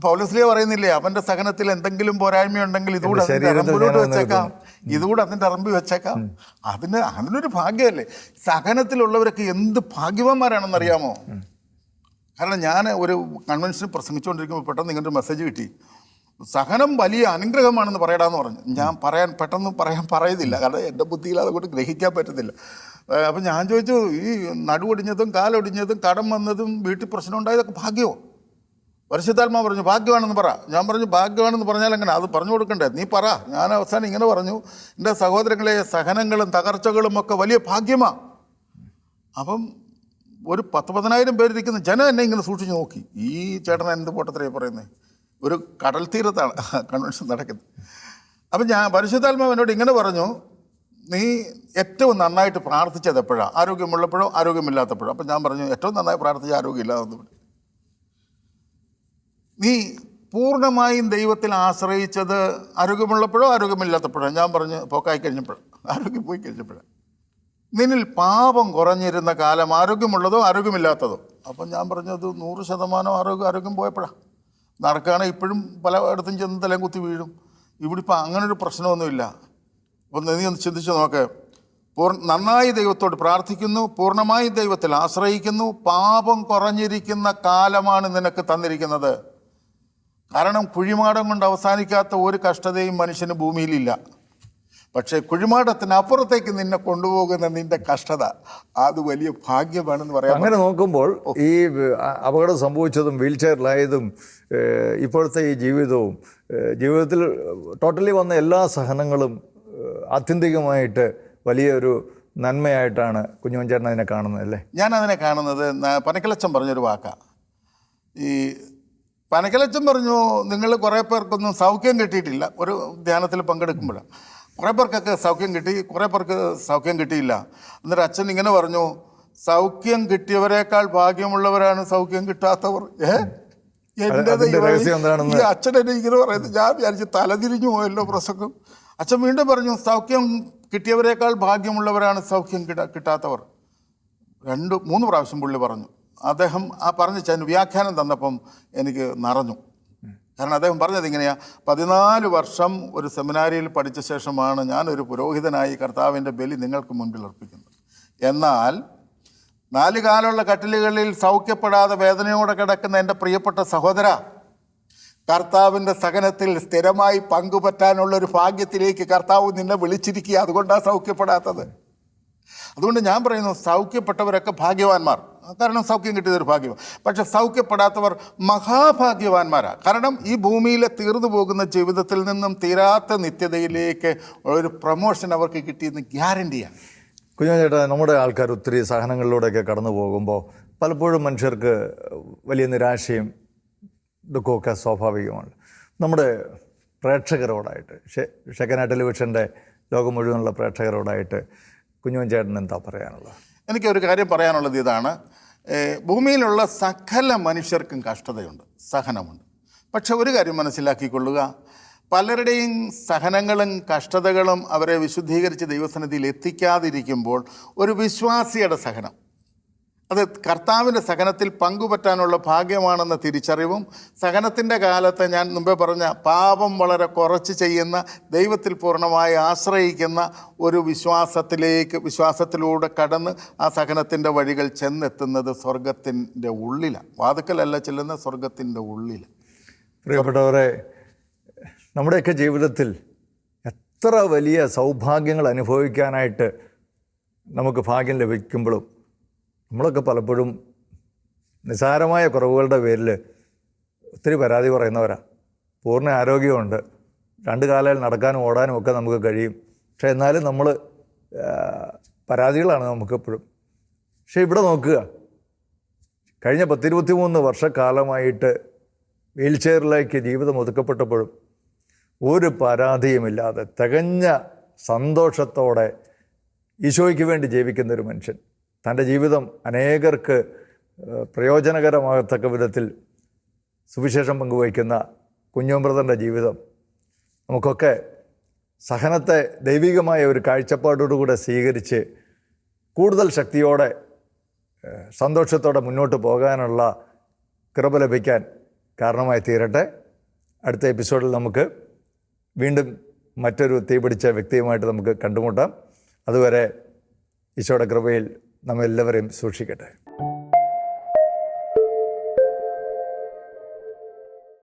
പൗലോസ്ലീഹ പറയുന്നില്ലേ, അവൻ്റെ സഹനത്തിൽ എന്തെങ്കിലും പോരായ്മയുണ്ടെങ്കിൽ ഇതുകൂടെ അതിൻ്റെ അറമ്പിലോട്ട് വെച്ചേക്കാം, ഇതുകൂടെ അതിൻ്റെ അറമ്പി വെച്ചേക്കാം. അതിനൊരു ഭാഗ്യമല്ലേ? സഹനത്തിലുള്ളവരൊക്കെ എന്ത് ഭാഗ്യവാന്മാരാണെന്നറിയാമോ? കാരണം ഞാൻ ഒരു കൺവെൻഷനിൽ പ്രസംഗിച്ചുകൊണ്ടിരിക്കുമ്പോൾ പെട്ടെന്ന് ഇങ്ങനൊരു മെസ്സേജ് കിട്ടി, സഹനം വലിയ അനുഗ്രഹമാണെന്ന് പറയടാന്ന് പറഞ്ഞു. ഞാൻ പെട്ടെന്ന് പറയുന്നില്ല, കാരണം എൻ്റെ ബുദ്ധിയിൽ അതുകൊണ്ട് ഗ്രഹിക്കാൻ പറ്റുന്നില്ല. അപ്പം ഞാൻ ചോദിച്ചു, ഈ നടുവൊടിഞ്ഞതും കാലൊടിഞ്ഞതും കടം വന്നതും വീട്ടിൽ പ്രശ്നം ഉണ്ടായതൊക്കെ ഭാഗ്യമോ? പരിശുദ്ധാത്മാവ് പറഞ്ഞു ഭാഗ്യമാണെന്ന് പറ. ഞാൻ പറഞ്ഞു ഭാഗ്യമാണെന്ന് പറഞ്ഞാൽ എങ്ങനെ? അത് പറഞ്ഞു കൊടുക്കണ്ടേ? നീ പറ. ഞാൻ അവസാനം ഇങ്ങനെ പറഞ്ഞു, എൻ്റെ സഹോദരങ്ങളെ, സഹനങ്ങളും തകർച്ചകളും ഒക്കെ വലിയ ഭാഗ്യമാണ്. അപ്പം ഒരു 10,000 പേരിരിക്കുന്ന ജനം എന്നെ ഇങ്ങനെ സൂക്ഷിച്ച് നോക്കി. ഈ ചേട്ടൻ എന്ത് പൊട്ടത്തരേ പറയുന്നത്? ഒരു കടൽ തീരത്താണ് കൺവെൻഷൻ നടക്കുന്നത്. അപ്പം ഞാൻ പരിശുദ്ധാത്മാവ് എന്നോട് ഇങ്ങനെ പറഞ്ഞു, നീ ഏറ്റവും നന്നായിട്ട് പ്രാർത്ഥിച്ചത് എപ്പോഴാണ്? ആരോഗ്യമുള്ളപ്പോഴോ ആരോഗ്യമില്ലാത്തപ്പോഴോ? അപ്പം ഞാൻ പറഞ്ഞു, ഏറ്റവും നന്നായി പ്രാർത്ഥിച്ച ആരോഗ്യമില്ലാതെ. നീ പൂർണ്ണമായും ദൈവത്തിൽ ആശ്രയിച്ചത് ആരോഗ്യമുള്ളപ്പോഴോ ആരോഗ്യമില്ലാത്തപ്പോഴോ? ഞാൻ പറഞ്ഞു, പോക്കായി കഴിഞ്ഞപ്പോഴോ, ആരോഗ്യം പോയി കഴിഞ്ഞപ്പോഴോ. നിന്നിൽ പാപം കുറഞ്ഞിരുന്ന കാലം ആരോഗ്യമുള്ളതോ ആരോഗ്യമില്ലാത്തതോ? അപ്പം ഞാൻ പറഞ്ഞത് 100% ആരോഗ്യം പോയപ്പോഴാണ്. നടക്കുകയാണെങ്കിൽ ഇപ്പോഴും പലയിടത്തും ചെന്ന് തലയും കുത്തി വീഴും. ഇവിടെ ഇപ്പം അങ്ങനൊരു പ്രശ്നമൊന്നുമില്ല. അപ്പം നീ ഒന്ന് ചിന്തിച്ച് നോക്ക്. നന്നായി ദൈവത്തോട് പ്രാർത്ഥിക്കുന്നു, പൂർണ്ണമായി ദൈവത്തിൽ ആശ്രയിക്കുന്നു, പാപം കുറഞ്ഞിരിക്കുന്ന കാലമാണ് നിനക്ക് തന്നിരിക്കുന്നത്. കാരണം കുഴിമാടം കൊണ്ട് അവസാനിക്കാത്ത ഒരു കഷ്ടതയും മനുഷ്യന് ഭൂമിയിലില്ല. പക്ഷേ കുഴിമാടത്തിനപ്പുറത്തേക്ക് നിന്നെ കൊണ്ടുപോകുന്ന നിന്റെ കഷ്ടത, അത് വലിയ ഭാഗ്യമാണെന്ന് പറയാം. അങ്ങനെ നോക്കുമ്പോൾ ഈ അപകടം സംഭവിച്ചതും വീൽ ചെയറിലായതും ഇപ്പോഴത്തെ ഈ ജീവിതത്തിൽ ടോട്ടലി വന്ന എല്ലാ സഹനങ്ങളും ആത്യന്തികമായിട്ട് വലിയൊരു നന്മയായിട്ടാണ് കുഞ്ഞുമോൻ ചേട്ടൻ അതിനെ കാണുന്നത് അല്ലേ? ഞാൻ അതിനെ കാണുന്നത്, പനക്കലച്ചൻ പറഞ്ഞൊരു വാക്കാണ്. ഈ പനക്കലച്ചൻ പറഞ്ഞു, നിങ്ങൾ കുറേ പേർക്കൊന്നും സൗഖ്യം കിട്ടിയിട്ടില്ല. ഒരു ധ്യാനത്തിൽ പങ്കെടുക്കുമ്പോഴാണ് കുറേ പേർക്കൊക്കെ സൗഖ്യം കിട്ടി, കുറേ പേർക്ക് സൗഖ്യം കിട്ടിയില്ല. എന്നിട്ട് അച്ഛൻ ഇങ്ങനെ പറഞ്ഞു, സൗഖ്യം കിട്ടിയവരെക്കാൾ ഭാഗ്യമുള്ളവരാണ് സൗഖ്യം കിട്ടാത്തവർ. എൻ്റെ ഈ അച്ഛൻ എന്നെ ഇങ്ങനെ പറയുന്നത് ഞാൻ വിചാരിച്ച് തലതിരിഞ്ഞു പോയല്ലോ പ്രസംഗം. അച്ഛൻ വീണ്ടും പറഞ്ഞു, സൗഖ്യം കിട്ടിയവരെക്കാൾ ഭാഗ്യമുള്ളവരാണ് സൗഖ്യം കിട്ടാത്തവർ. 2-3 പ്രാവശ്യം പുള്ളി പറഞ്ഞു. അദ്ദേഹം ആ പറഞ്ഞ വ്യാഖ്യാനം തന്നപ്പം എനിക്ക് നിറഞ്ഞു. കാരണം അദ്ദേഹം പറഞ്ഞത് ഇങ്ങനെയാണ്: 14 വർഷം ഒരു സെമിനാരിയിൽ പഠിച്ച ശേഷമാണ് ഞാനൊരു പുരോഹിതനായി കർത്താവിൻ്റെ ബലി നിങ്ങൾക്ക് മുൻപിൽ അർപ്പിക്കുന്നത്. എന്നാൽ 4 കാലുള്ള കട്ടിലുകളിൽ സൗഖ്യപ്പെടാതെ വേദനയോടെ കിടക്കുന്ന എൻ്റെ പ്രിയപ്പെട്ട സഹോദര, കർത്താവിൻ്റെ സഹനത്തിൽ സ്ഥിരമായി പങ്കുപറ്റാനുള്ളൊരു ഭാഗ്യത്തിലേക്ക് കർത്താവ് നിന്നെ വിളിച്ചിരിക്കുക. അതുകൊണ്ടാണ് സൗഖ്യപ്പെടാത്തത്. അതുകൊണ്ട് ഞാൻ പറയുന്നു, സൗഖ്യപ്പെട്ടവരൊക്കെ ഭാഗ്യവാന്മാർ, കാരണം സൗഖ്യം കിട്ടിയതൊരു ഭാഗ്യം. പക്ഷെ സൗഖ്യപ്പെടാത്തവർ മഹാഭാഗ്യവാന്മാരാണ്. കാരണം ഈ ഭൂമിയിലെ തീർന്നു പോകുന്ന ജീവിതത്തിൽ നിന്നും തീരാത്ത നിത്യതയിലേക്ക് ഒരു പ്രൊമോഷൻ അവർക്ക് കിട്ടിയെന്ന് ഗ്യാരണ്ടിയാണ്. കുഞ്ഞുചേട്ടാ, നമ്മുടെ ആൾക്കാർ ഒത്തിരി സഹനങ്ങളിലൂടെയൊക്കെ കടന്നു പോകുമ്പോൾ പലപ്പോഴും മനുഷ്യർക്ക് വലിയ നിരാശയും ദുഃഖമൊക്കെ സ്വാഭാവികമാണ്. നമ്മുടെ പ്രേക്ഷകരോടായിട്ട്, ഷെക്കന ടെലിവിഷൻ്റെ ലോകം മുഴുവനുള്ള പ്രേക്ഷകരോടായിട്ട് കുഞ്ഞുമോൻ ചേട്ടൻ എന്താ പറയാനുള്ളത്? എനിക്കൊരു കാര്യം പറയാനുള്ളത് ഇതാണ്: ഭൂമിയിലുള്ള സകല മനുഷ്യർക്കും കഷ്ടതയുണ്ട്, സഹനമുണ്ട്. പക്ഷെ ഒരു കാര്യം മനസ്സിലാക്കിക്കൊള്ളുക, പലരുടെയും സഹനങ്ങളും കഷ്ടതകളും അവരെ വിശുദ്ധീകരിച്ച് ദൈവസന്നിധിയിൽ എത്തിക്കാതിരിക്കുമ്പോൾ ഒരു വിശ്വാസിയുടെ സഹനം അത് കർത്താവിൻ്റെ സഹനത്തിൽ പങ്കുപറ്റാനുള്ള ഭാഗ്യമാണെന്ന തിരിച്ചറിവും, സഹനത്തിൻ്റെ കാലത്ത് ഞാൻ മുമ്പേ പറഞ്ഞ പാപം വളരെ കുറച്ച് ചെയ്യുന്ന, ദൈവത്തിൽ പൂർണ്ണമായി ആശ്രയിക്കുന്ന ഒരു വിശ്വാസത്തിലൂടെ കടന്ന് ആ സഹനത്തിൻ്റെ വഴികൾ ചെന്നെത്തുന്നത് സ്വർഗത്തിൻ്റെ ഉള്ളിലാണ്. വാതുക്കലല്ല ചെല്ലുന്ന, സ്വർഗത്തിൻ്റെ ഉള്ളിൽ. പ്രിയപ്പെട്ടവരെ, നമ്മുടെയൊക്കെ ജീവിതത്തിൽ എത്ര വലിയ സൗഭാഗ്യങ്ങൾ അനുഭവിക്കാനായിട്ട് നമുക്ക് ഭാഗ്യം ലഭിക്കുമ്പോഴും നമ്മളൊക്കെ പലപ്പോഴും നിസ്സാരമായ കുറവുകളുടെ പേരിൽ ഒത്തിരി പരാതി പറയുന്നവരാണ്. പൂർണ്ണ ആരോഗ്യമുണ്ട്, 2 കാലിൽ നടക്കാനും ഓടാനും ഒക്കെ നമുക്ക് കഴിയും. പക്ഷേ എന്നാലും നമ്മൾ പരാതികളാണ് നമുക്കെപ്പോഴും. പക്ഷേ ഇവിടെ നോക്കുക, കഴിഞ്ഞ 10-23 വർഷക്കാലമായിട്ട് വീൽ ചെയറിലേക്ക് ജീവിതം ഒതുക്കപ്പെട്ടപ്പോഴും ഒരു പരാതിയുമില്ലാതെ തികഞ്ഞ സന്തോഷത്തോടെ ഈശോയ്ക്ക് വേണ്ടി ജീവിക്കുന്നൊരു മനുഷ്യൻ, തൻ്റെ ജീവിതം അനേകർക്ക് പ്രയോജനകരമാകത്തക്ക വിധത്തിൽ സുവിശേഷം പങ്കുവയ്ക്കുന്ന കുഞ്ഞോൻ ബ്രദറിൻ്റെ ജീവിതം നമുക്കൊക്കെ സഹനത്തെ ദൈവികമായ ഒരു കാഴ്ചപ്പാടോടുകൂടെ സ്വീകരിച്ച് കൂടുതൽ ശക്തിയോടെ സന്തോഷത്തോടെ മുന്നോട്ട് പോകാനുള്ള കൃപ ലഭിക്കാൻ കാരണമായി തീരട്ടെ. അടുത്ത എപ്പിസോഡിൽ നമുക്ക് വീണ്ടും മറ്റൊരു തീപിടിച്ച വ്യക്തിയുമായിട്ട് നമുക്ക് കണ്ടുമുട്ടാം. അതുവരെ ഈശോയുടെ കൃപയിൽ നമ്മെല്ലാവരെയും സൂക്ഷിക്കട്ടെ.